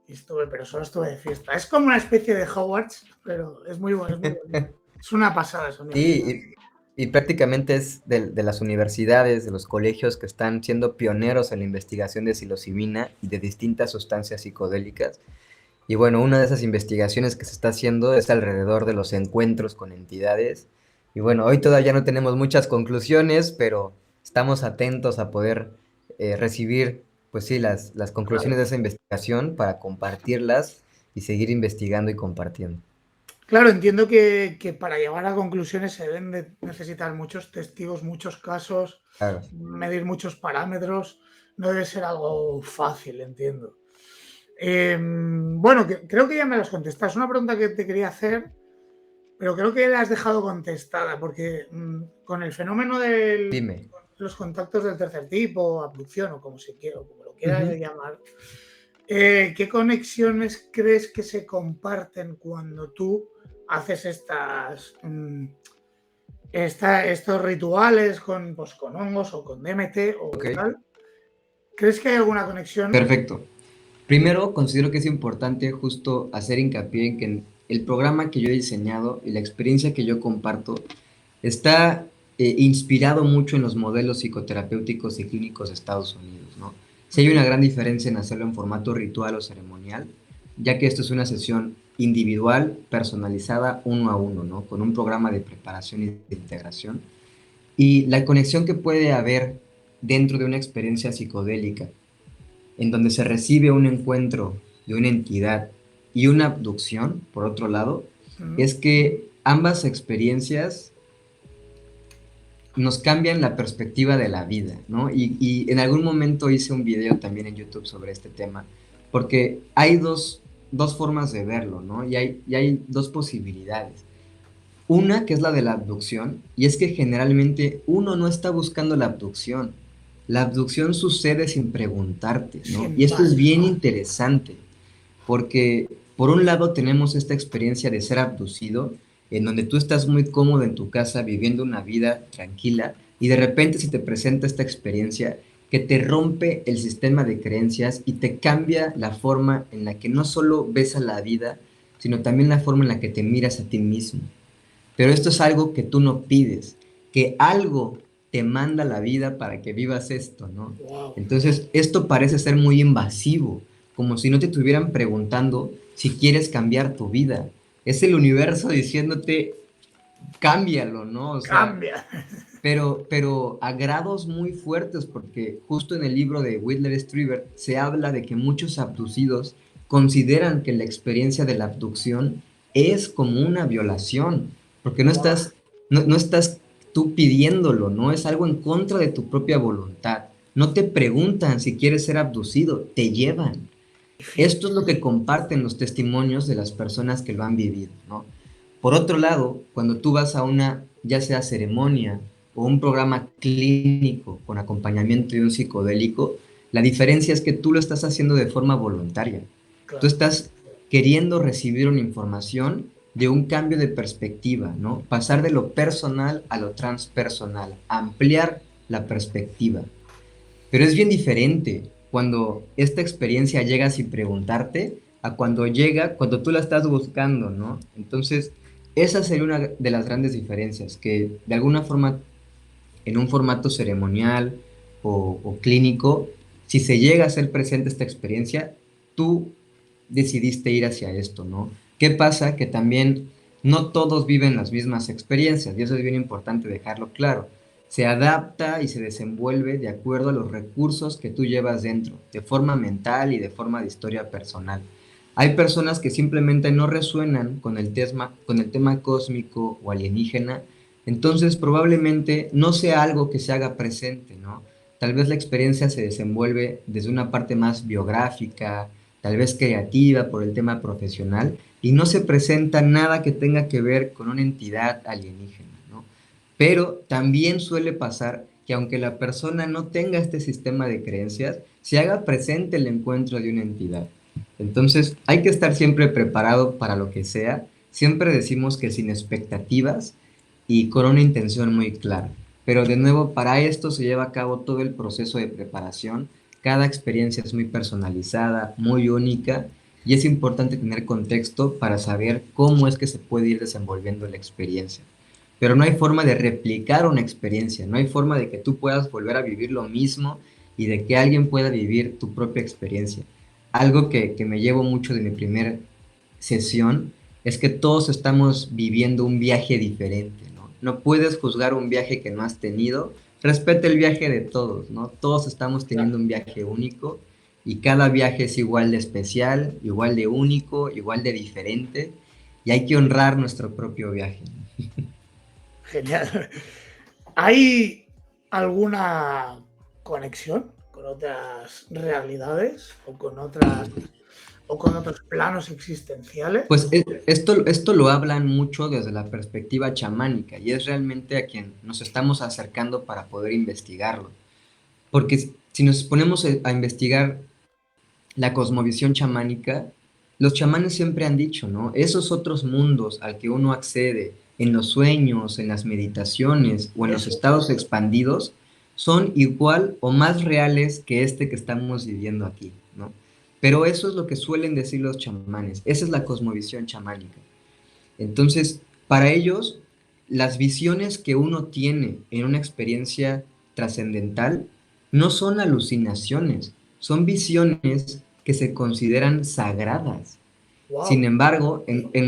y estuve, pero solo estuve de fiesta. Es como una especie de Hogwarts, pero es muy bueno, es muy bonito. Es una pasada esa universidad. Sí, y prácticamente es de las universidades, de los colegios que están siendo pioneros en la investigación de psilocibina y de distintas sustancias psicodélicas. Y bueno, una de esas investigaciones que se está haciendo es alrededor de los encuentros con entidades. Y bueno, hoy todavía no tenemos muchas conclusiones, pero estamos atentos a poder recibir, pues sí, las conclusiones Claro. de esa investigación para compartirlas y seguir investigando y compartiendo. Claro, entiendo que para llegar a conclusiones se deben de necesitar muchos testigos, muchos casos, Claro. medir muchos parámetros. No debe ser algo fácil, entiendo. Bueno, creo que ya me las contestas. Es una pregunta que te quería hacer, pero creo que la has dejado contestada, porque con el fenómeno de Dime. los contactos del tercer tipo, abducción o como se quiera, o como lo quieras Ujú. llamar, ¿qué conexiones crees que se comparten cuando tú haces estos rituales pues, con hongos o con DMT o Ok. tal? ¿Crees que hay alguna conexión? Perfecto. Primero, considero que es importante justo hacer hincapié en que el programa que yo he diseñado y la experiencia que yo comparto está inspirado mucho en los modelos psicoterapéuticos y clínicos de Estados Unidos, ¿no? Sí hay una gran diferencia en hacerlo en formato ritual o ceremonial, ya que esto es una sesión individual, personalizada, uno a uno, ¿no? Con un programa de preparación y de integración. Y la conexión que puede haber dentro de una experiencia psicodélica en donde se recibe un encuentro de una entidad y una abducción, por otro lado, Mm, es que ambas experiencias nos cambian la perspectiva de la vida, ¿no? Y en algún momento hice un video también en YouTube sobre este tema, porque hay dos formas de verlo, ¿no? Y hay dos posibilidades. Una que es la de la abducción, y es que generalmente uno no está buscando la abducción. La abducción sucede sin preguntarte, ¿no? Y sin esto es más, bien ¿no? interesante, porque por un lado tenemos esta experiencia de ser abducido, en donde tú estás muy cómodo en tu casa viviendo una vida tranquila, y de repente se te presenta esta experiencia que te rompe el sistema de creencias y te cambia la forma en la que no solo ves a la vida, sino también la forma en la que te miras a ti mismo. Pero esto es algo que tú no pides, que algo te manda la vida para que vivas esto, ¿no? Wow. Entonces, esto parece ser muy invasivo, como si no te estuvieran preguntando si quieres cambiar tu vida. Es el universo diciéndote, cámbialo, ¿no? O sea, Cambia. pero a grados muy fuertes, porque justo en el libro de Whitler Strieber se habla de que muchos abducidos consideran que la experiencia de la abducción es como una violación, porque Guau. no estás tú pidiéndolo, ¿no? Es algo en contra de tu propia voluntad. No te preguntan si quieres ser abducido, te llevan. Esto es lo que comparten los testimonios de las personas que lo han vivido, ¿no? Por otro lado, cuando tú vas a una, ya sea ceremonia o un programa clínico con acompañamiento de un psicodélico, la diferencia es que tú lo estás haciendo de forma voluntaria. Tú Claro. estás queriendo recibir una información de un cambio de perspectiva, ¿no? Pasar de lo personal a lo transpersonal, ampliar la perspectiva. Pero es bien diferente cuando esta experiencia llega sin preguntarte a cuando llega, cuando tú la estás buscando, ¿no? Entonces, esa sería una de las grandes diferencias, que de alguna forma, en un formato ceremonial o clínico, si se llega a hacer presente esta experiencia, tú decidiste ir hacia esto, ¿no? ¿Qué pasa? Que también no todos viven las mismas experiencias, y eso es bien importante dejarlo claro. Se adapta y se desenvuelve de acuerdo a los recursos que tú llevas dentro, de forma mental y de forma de historia personal. Hay personas que simplemente no resuenan con el tema cósmico o alienígena, entonces probablemente no sea algo que se haga presente, ¿no? Tal vez la experiencia se desenvuelve desde una parte más biográfica, tal vez creativa por el tema profesional, y no se presenta nada que tenga que ver con una entidad alienígena, ¿no? Pero también suele pasar que aunque la persona no tenga este sistema de creencias, se haga presente el encuentro de una entidad. Entonces, hay que estar siempre preparado para lo que sea. Siempre decimos que sin expectativas y con una intención muy clara. Pero de nuevo, para esto se lleva a cabo todo el proceso de preparación. Cada experiencia es muy personalizada, muy única, y es importante tener contexto para saber cómo es que se puede ir desenvolviendo la experiencia. Pero no hay forma de replicar una experiencia, no hay forma de que tú puedas volver a vivir lo mismo y de que alguien pueda vivir tu propia experiencia. Algo que me llevo mucho de mi primera sesión es que todos estamos viviendo un viaje diferente, ¿no? No puedes juzgar un viaje que no has tenido, respeta el viaje de todos, ¿no? Todos estamos teniendo un viaje único y cada viaje es igual de especial, igual de único, igual de diferente, y hay que honrar nuestro propio viaje. Genial. ¿Hay alguna conexión con otras realidades o con otros planos existenciales? Pues esto lo hablan mucho desde la perspectiva chamánica y es realmente a quien nos estamos acercando para poder investigarlo. Porque si nos ponemos a investigar la cosmovisión chamánica, los chamanes siempre han dicho, ¿no? Esos otros mundos al que uno accede en los sueños, en las meditaciones o en los estados expandidos, son igual o más reales que este que estamos viviendo aquí, ¿no? Pero eso es lo que suelen decir los chamanes, esa es la cosmovisión chamánica. Entonces, para ellos, las visiones que uno tiene en una experiencia trascendental no son alucinaciones, son visiones que se consideran sagradas. Sin Wow. embargo, en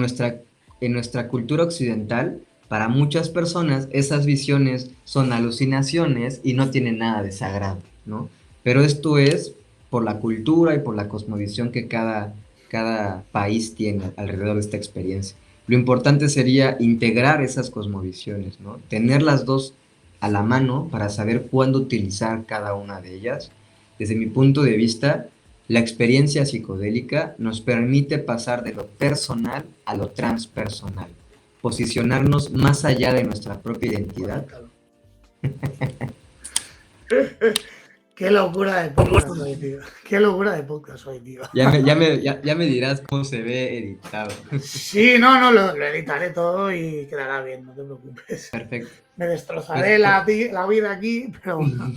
nuestra cultura occidental, para muchas personas esas visiones son alucinaciones y no tienen nada de sagrado, ¿no? Pero esto es por la cultura y por la cosmovisión que cada país tiene alrededor de esta experiencia. Lo importante sería integrar esas cosmovisiones, ¿no? Tener las dos a la mano para saber cuándo utilizar cada una de ellas. Desde mi punto de vista, la experiencia psicodélica nos permite pasar de lo personal a lo transpersonal, posicionarnos más allá de nuestra propia identidad. Qué locura de podcast hoy, tío. Qué locura de podcast hoy, tío. Ya me dirás cómo se ve editado. Sí, no, lo editaré todo y quedará bien, no te preocupes. Perfecto. Me destrozaré la vida aquí, pero bueno.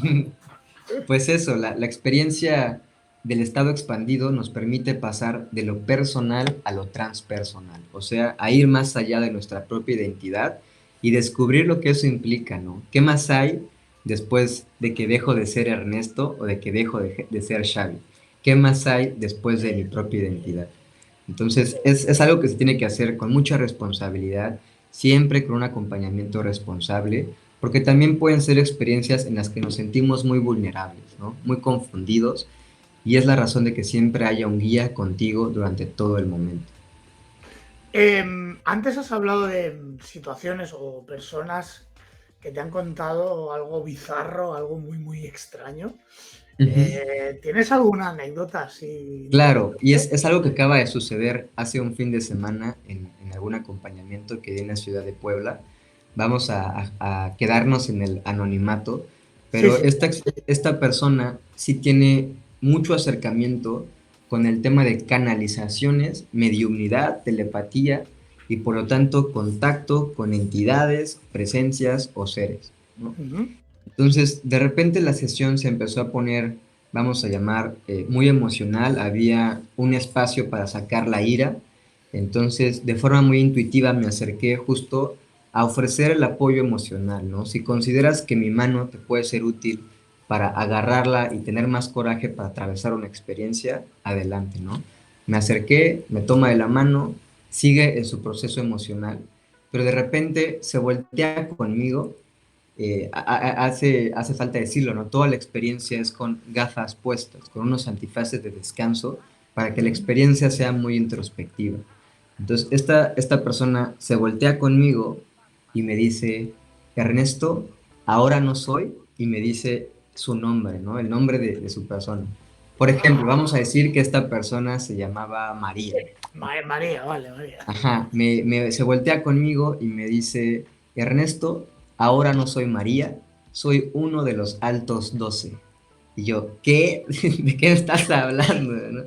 Pues eso, la experiencia del estado expandido nos permite pasar de lo personal a lo transpersonal, o sea, a ir más allá de nuestra propia identidad y descubrir lo que eso implica, ¿no? ¿Qué más hay después de que dejo de ser Ernesto o de que dejo de ser Xavi? ¿Qué más hay después de mi propia identidad? Entonces, es algo que se tiene que hacer con mucha responsabilidad, siempre con un acompañamiento responsable, porque también pueden ser experiencias en las que nos sentimos muy vulnerables, ¿no? Muy confundidos, y es la razón de que siempre haya un guía contigo durante todo el momento. Antes has hablado de situaciones o personas que te han contado algo bizarro, algo muy, muy extraño. Ujú. ¿Tienes alguna anécdota así Claro, y interesante? es algo que acaba de suceder hace un fin de semana en algún acompañamiento que di en la ciudad de Puebla. Vamos a quedarnos en el anonimato, Sí, pero sí, esta persona sí tiene mucho acercamiento con el tema de canalizaciones, mediumnidad, telepatía y por lo tanto contacto con entidades, presencias o seres, ¿no? ujú, Entonces, de repente la sesión se empezó a poner, vamos a llamar, muy emocional, había un espacio para sacar la ira, entonces de forma muy intuitiva me acerqué justo a ofrecer el apoyo emocional, ¿no? Si consideras que mi mano te puede ser útil para agarrarla y tener más coraje para atravesar una experiencia, adelante, ¿no? Me acerqué, me toma de la mano, sigue en su proceso emocional, pero de repente se voltea conmigo, hace falta decirlo, ¿no? Toda la experiencia es con gafas puestas, con unos antifaces de descanso, para que la ujú. experiencia sea muy introspectiva. Entonces, esta persona se voltea conmigo y me dice, Ernesto, ahora no soy, y me dice su nombre, ¿no? El nombre de su persona. Por ejemplo, vamos a decir que esta persona se llamaba María. María, vale, María. Ajá, se voltea conmigo y me dice, Ernesto, ahora no soy María, soy uno de los altos 12. Y yo, ¿qué? ¿De qué estás hablando? ¿No?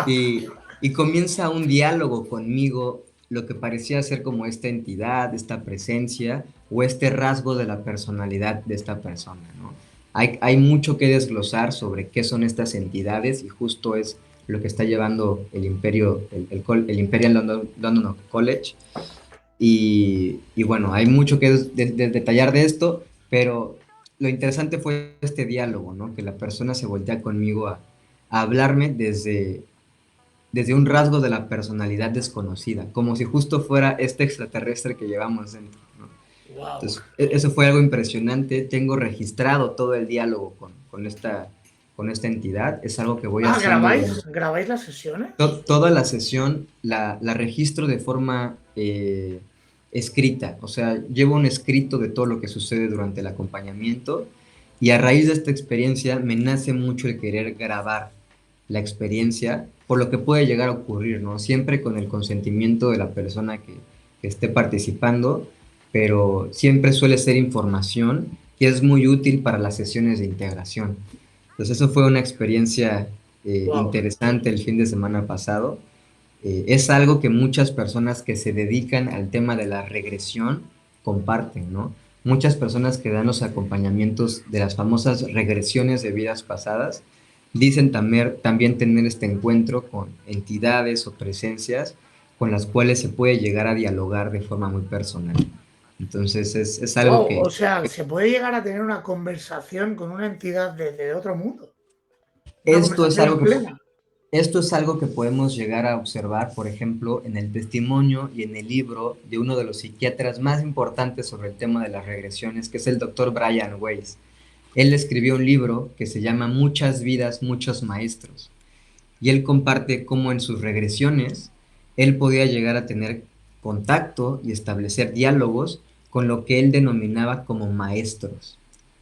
Y comienza un diálogo conmigo, lo que parecía ser como esta entidad, esta presencia o este rasgo de la personalidad de esta persona, ¿no? Hay mucho que desglosar sobre qué son estas entidades y justo es lo que está llevando el Imperio, el Imperial London College. Y bueno, hay mucho que detallar de esto, pero lo interesante fue este diálogo, ¿no? Que la persona se voltea conmigo a hablarme desde un rasgo de la personalidad desconocida, como si justo fuera este extraterrestre que llevamos dentro, ¿no? Wow. Entonces, eso fue algo impresionante. Tengo registrado todo el diálogo con esta entidad. Es algo que voy haciendo ¿Grabáis las sesiones? toda la sesión, la registro de forma escrita. O sea, llevo un escrito de todo lo que sucede durante el acompañamiento y a raíz de esta experiencia me nace mucho el querer grabar la experiencia por lo que puede llegar a ocurrir, ¿no? Siempre con el consentimiento de la persona que esté participando, pero siempre suele ser información que es muy útil para las sesiones de integración. Entonces eso fue una experiencia Wow. interesante el fin de semana pasado. Es algo que muchas personas que se dedican al tema de la regresión comparten, ¿no? Muchas personas que dan los acompañamientos de las famosas regresiones de vidas pasadas dicen también tener este encuentro con entidades o presencias con las cuales se puede llegar a dialogar de forma muy personal. Entonces es algo Wow. que O sea, se puede llegar a tener una conversación con una entidad de otro mundo. Una esto es conversación algo que plena. Esto es algo que podemos llegar a observar, por ejemplo, en el testimonio y en el libro de uno de los psiquiatras más importantes sobre el tema de las regresiones, que es el doctor Brian Weiss. Él escribió un libro que se llama Muchas vidas, muchos maestros, y él comparte cómo en sus regresiones él podía llegar a tener contacto y establecer diálogos con lo que él denominaba como maestros.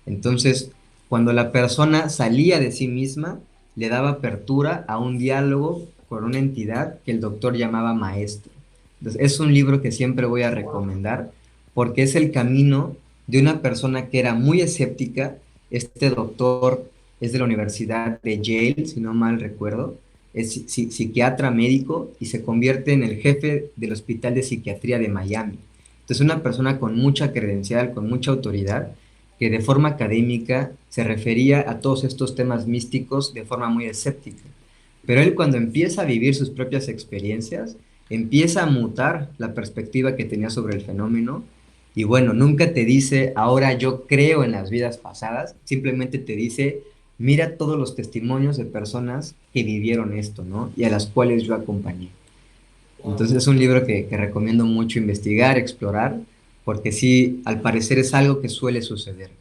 Entonces, cuando la persona salía de sí misma, le daba apertura a un diálogo con una entidad que el doctor llamaba maestro. Entonces, es un libro que siempre voy a Wow. recomendar porque es el camino de una persona que era muy escéptica. Este doctor es de la Universidad de Yale, si no mal recuerdo, es psiquiatra médico y se convierte en el jefe del Hospital de Psiquiatría de Miami. Entonces, una persona con mucha credencial, con mucha autoridad, que de forma académica se refería a todos estos temas místicos de forma muy escéptica. Pero él cuando empieza a vivir sus propias experiencias, empieza a mutar la perspectiva que tenía sobre el fenómeno y bueno, nunca te dice, ahora yo creo en las vidas pasadas, simplemente te dice, mira todos los testimonios de personas que vivieron esto, ¿no? Y a las cuales yo acompañé. Entonces es un libro que recomiendo mucho investigar, explorar, porque sí, al parecer es algo que suele suceder,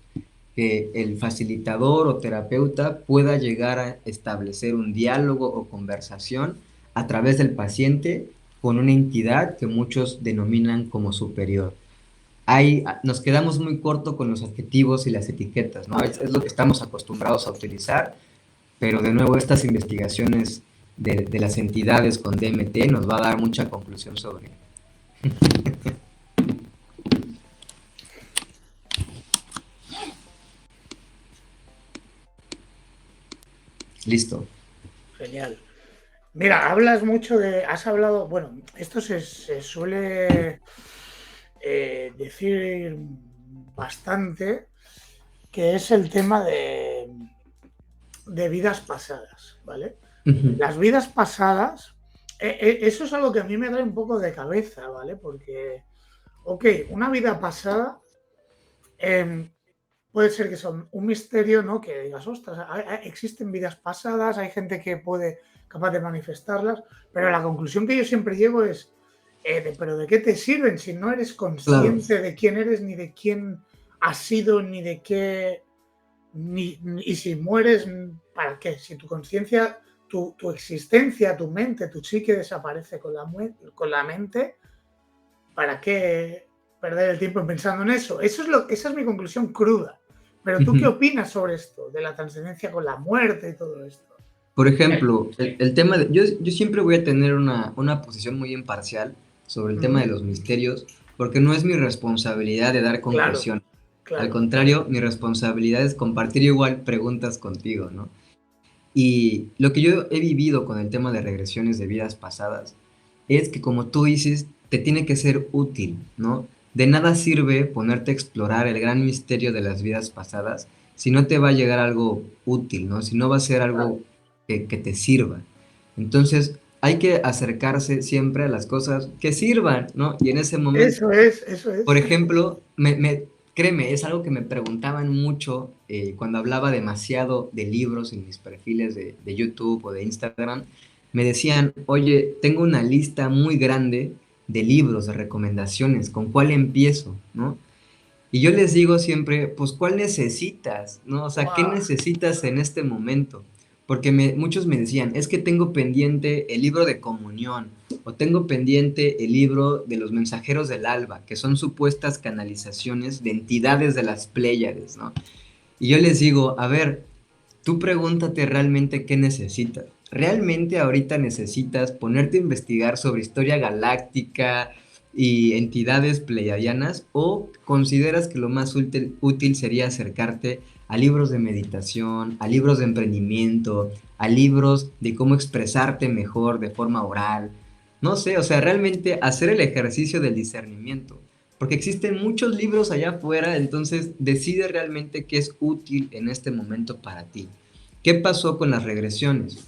que el facilitador o terapeuta pueda llegar a establecer un diálogo o conversación a través del paciente con una entidad que muchos denominan como superior. Nos quedamos muy corto con los adjetivos y las etiquetas, ¿no? Es lo que estamos acostumbrados a utilizar, pero de nuevo estas investigaciones de las entidades con DMT nos va a dar mucha conclusión sobre. Listo. Genial. Mira, has hablado, bueno, esto se suele decir bastante, que es el tema de vidas pasadas, ¿vale? Las vidas pasadas, eso es algo que a mí me trae un poco de cabeza, ¿vale? Porque, ok, una vida pasada puede ser que son un misterio, ¿no? Que digas, ostras, existen vidas pasadas, hay gente que puede capaz de manifestarlas, pero la conclusión que yo siempre llego es, pero ¿de qué te sirven si no eres Claro. consciente de quién eres, ni de quién has sido, ni de qué, y si mueres, ¿para qué? Si tu conciencia, tu existencia, tu mente, tu psique desaparece con la mente, ¿para qué perder el tiempo pensando en eso? Esa es mi conclusión cruda. Pero ¿tú qué opinas sobre esto? De la trascendencia con la muerte y todo esto. Por ejemplo, el tema de... Yo siempre voy a tener una posición muy imparcial sobre el tema de los misterios, porque no es mi responsabilidad de dar Claro, conclusión. Al claro. contrario, mi responsabilidad es compartir igual preguntas contigo, ¿no? Y lo que yo he vivido con el tema de regresiones de vidas pasadas es que, como tú dices, te tiene que ser útil, ¿no? De nada sirve ponerte a explorar el gran misterio de las vidas pasadas si no te va a llegar algo útil, ¿no? Si no va a ser algo que te sirva. Entonces, hay que acercarse siempre a las cosas que sirvan, ¿no? Y en ese momento, Eso es, eso por es. ejemplo, créeme, es algo que me preguntaban mucho cuando hablaba demasiado de libros en mis perfiles de YouTube o de Instagram. Me decían, oye, tengo una lista muy grande de libros, de recomendaciones, ¿con cuál empiezo? ¿No? Y yo les digo siempre, pues, ¿cuál necesitas? ¿No? O sea, ¿qué Wow. necesitas en este momento? Porque muchos me decían, es que tengo pendiente el libro de comunión, o tengo pendiente el libro de los mensajeros del alba, que son supuestas canalizaciones de entidades de las Pléyades, ¿no? Y yo les digo, a ver, tú pregúntate realmente qué necesitas. ¿Realmente ahorita necesitas ponerte a investigar sobre historia galáctica y entidades pleiadianas, o consideras que lo más útil sería acercarte a libros de meditación, a libros de emprendimiento, a libros de cómo expresarte mejor de forma oral? No sé, o sea, realmente hacer el ejercicio del discernimiento, porque existen muchos libros allá afuera, entonces decide realmente qué es útil en este momento para ti. ¿Qué pasó con las regresiones?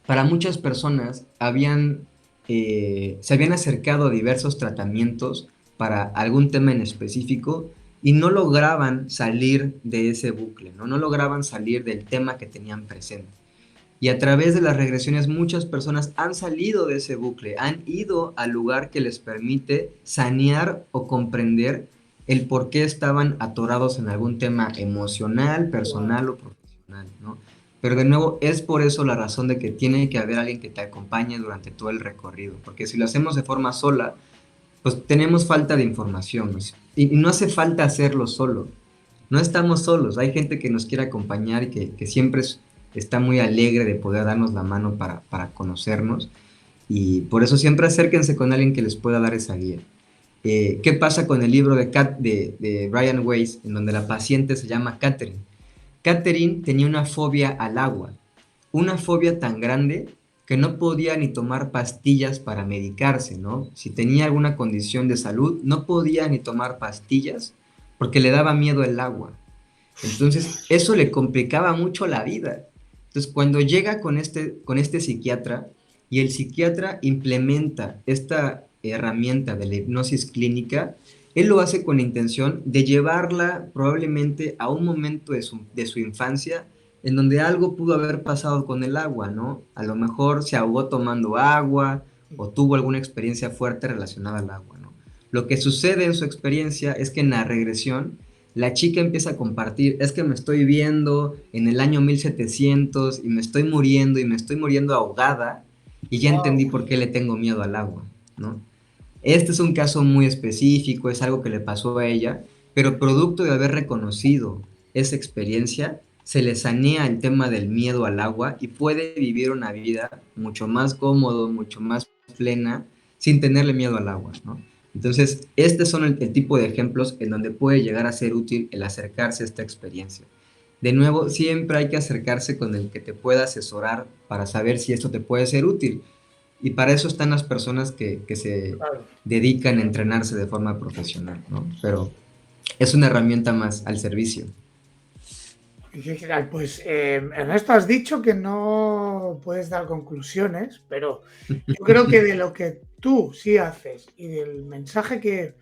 Para muchas personas se habían acercado a diversos tratamientos para algún tema en específico y no lograban salir de ese bucle, ¿no? No lograban salir del tema que tenían presente. Y a través de las regresiones muchas personas han salido de ese bucle, han ido al lugar que les permite sanear o comprender el por qué estaban atorados en algún tema emocional, Wow. personal o profesional, ¿no? Pero de nuevo, es por eso la razón de que tiene que haber alguien que te acompañe durante todo el recorrido, porque si lo hacemos de forma sola, pues tenemos falta de información, ¿no? Y no hace falta hacerlo solo. No estamos solos, hay gente que nos quiere acompañar y que siempre está muy alegre de poder darnos la mano para conocernos, y por eso siempre acérquense con alguien que les pueda dar esa guía. ¿Qué pasa con el libro de Brian Weiss, en donde la paciente se llama Catherine? Catherine tenía una fobia al agua, una fobia tan grande que no podía ni tomar pastillas para medicarse, ¿no? Si tenía alguna condición de salud, no podía ni tomar pastillas porque le daba miedo el agua. Entonces, eso le complicaba mucho la vida. Entonces, cuando llega con este psiquiatra y el psiquiatra implementa esta herramienta de la hipnosis clínica, él lo hace con la intención de llevarla probablemente a un momento de su infancia en donde algo pudo haber pasado con el agua, ¿no? A lo mejor se ahogó tomando agua, o tuvo alguna experiencia fuerte relacionada al agua, ¿no? Lo que sucede en su experiencia es que en la regresión la chica empieza a compartir, es que me estoy viendo en el año 1700 y me estoy muriendo ahogada y ya entendí Wow. por qué le tengo miedo al agua, ¿no? Este es un caso muy específico, es algo que le pasó a ella, pero producto de haber reconocido esa experiencia, se le sanea el tema del miedo al agua y puede vivir una vida mucho más cómodo, mucho más plena, sin tenerle miedo al agua, ¿no? Entonces, estos son el tipo de ejemplos en donde puede llegar a ser útil el acercarse a esta experiencia. De nuevo, siempre hay que acercarse con el que te pueda asesorar para saber si esto te puede ser útil. Y para eso están las personas que se Claro. dedican a entrenarse de forma profesional, ¿no? Pero es una herramienta más al servicio. Pues Ernesto, has dicho que no puedes dar conclusiones, pero yo creo que de lo que tú sí haces y del mensaje que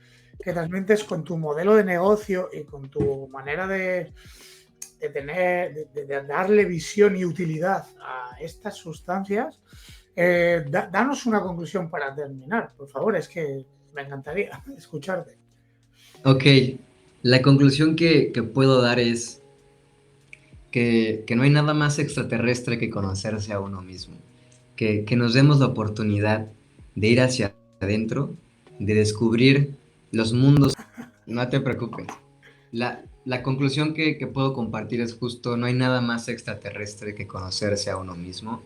transmites con tu modelo de negocio y con tu manera de tener, de darle visión y utilidad a estas sustancias, danos una conclusión para terminar, por favor, es que me encantaría escucharte. Ok, la conclusión que puedo dar es que no hay nada más extraterrestre que conocerse a uno mismo. Que nos demos la oportunidad de ir hacia adentro, de descubrir los mundos. No te preocupes. La conclusión que puedo compartir es justo, no hay nada más extraterrestre que conocerse a uno mismo.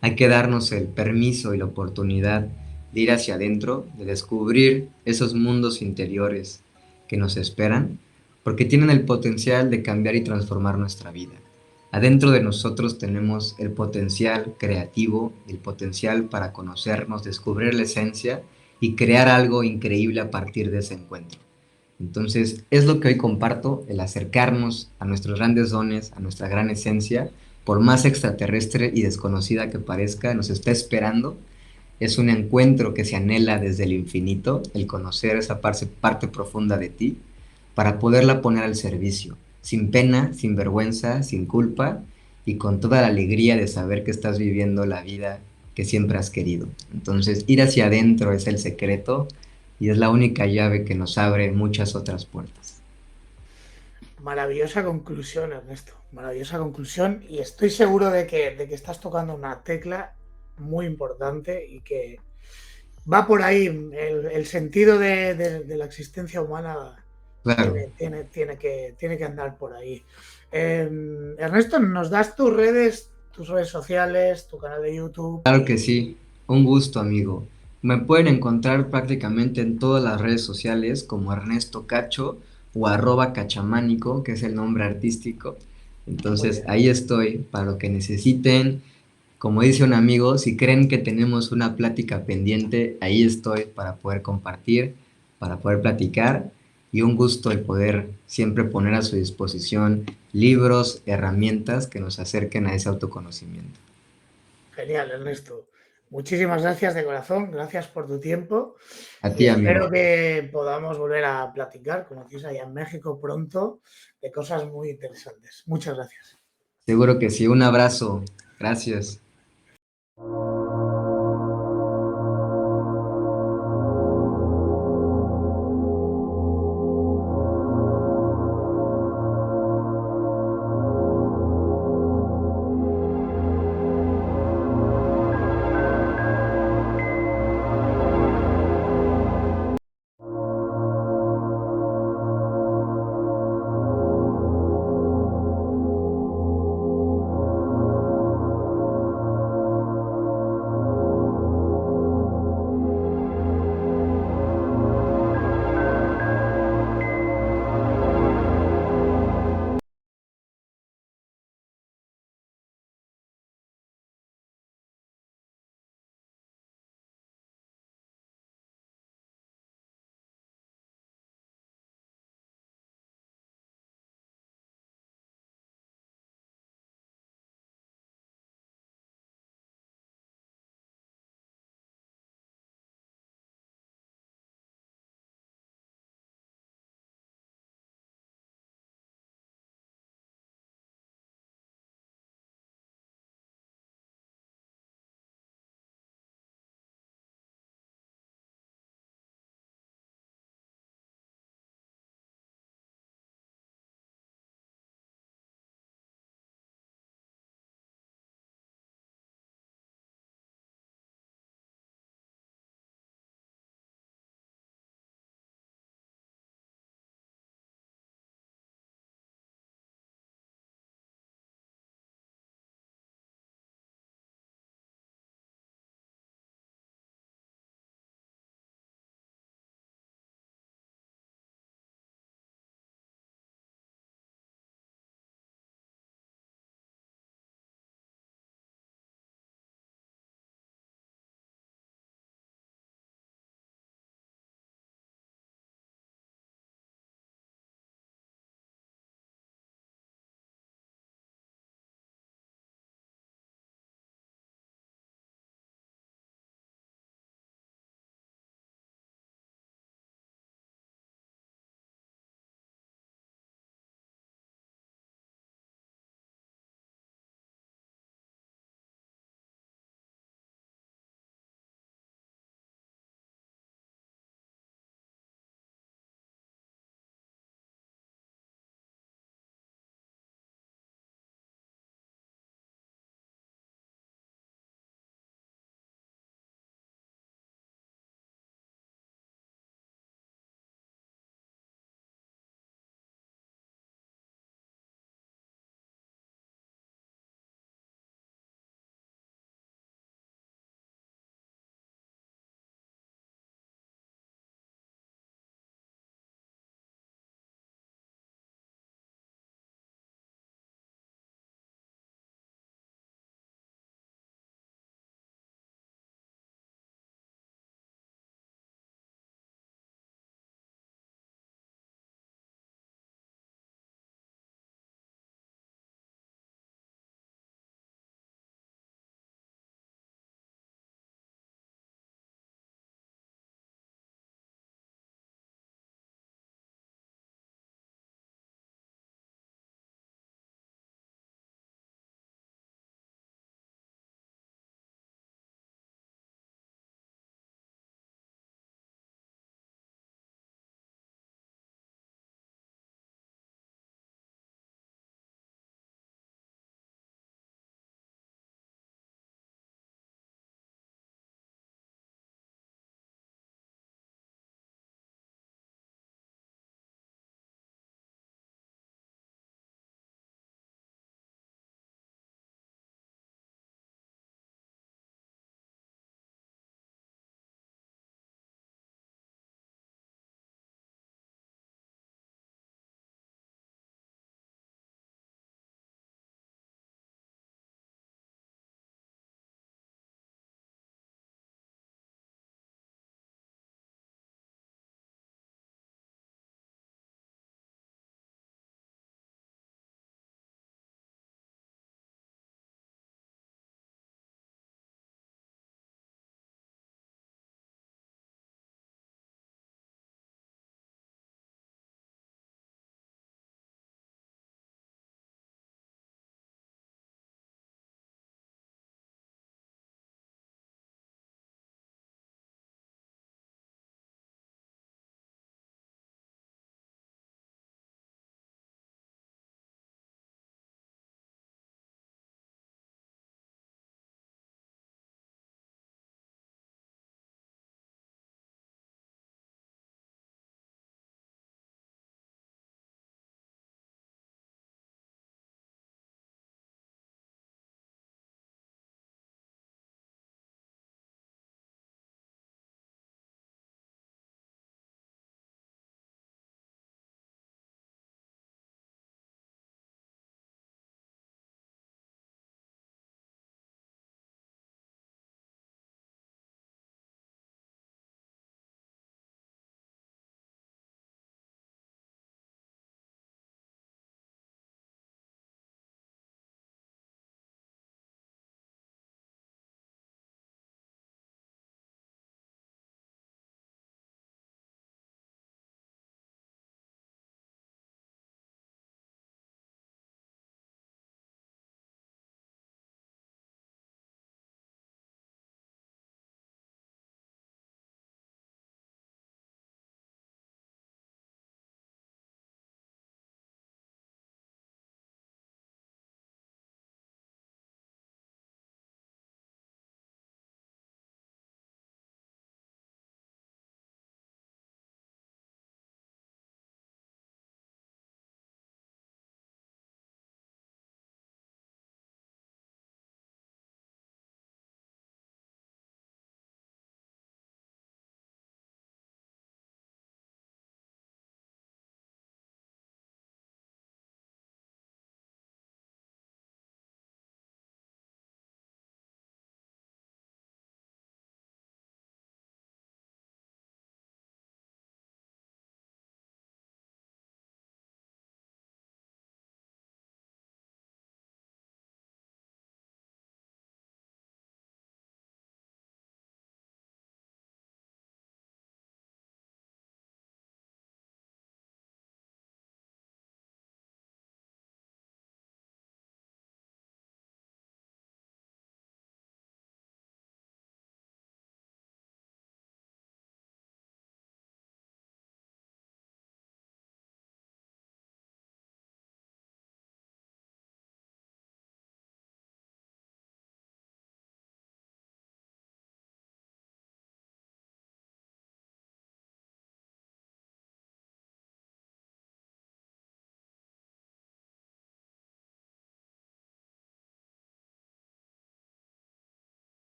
Hay que darnos el permiso y la oportunidad de ir hacia adentro, de descubrir esos mundos interiores que nos esperan, porque tienen el potencial de cambiar y transformar nuestra vida. Adentro de nosotros tenemos el potencial creativo, el potencial para conocernos, descubrir la esencia y crear algo increíble a partir de ese encuentro. Entonces, es lo que hoy comparto, el acercarnos a nuestros grandes dones, a nuestra gran esencia, por más extraterrestre y desconocida que parezca, nos está esperando. Es un encuentro que se anhela desde el infinito, el conocer esa parte profunda de ti, para poderla poner al servicio, sin pena, sin vergüenza, sin culpa y con toda la alegría de saber que estás viviendo la vida que siempre has querido. Entonces, ir hacia adentro es el secreto y es la única llave que nos abre muchas otras puertas. Maravillosa conclusión, Ernesto. Maravillosa conclusión. Y estoy seguro de que estás tocando una tecla muy importante y que va por ahí. El sentido de la existencia humana Claro, tiene que andar por ahí. Ernesto, ¿nos das tus redes sociales, tu canal de YouTube? claro que sí. Un gusto, amigo. Me pueden encontrar prácticamente en todas las redes sociales como Ernesto Cacho o @cachamánico, que es el nombre artístico. Muy Entonces, bien. ahí estoy para lo que necesiten. Como dice un amigo, si creen que tenemos una plática pendiente, ahí estoy para poder compartir, para poder platicar y un gusto el poder siempre poner a su disposición libros, herramientas que nos acerquen a ese autoconocimiento. Genial, Ernesto. Muchísimas gracias de corazón, gracias por tu tiempo A y ti, amigo. espero que podamos volver a platicar, como decís allá en México, pronto, de cosas muy interesantes. Muchas gracias. Seguro que sí. Un abrazo. Gracias.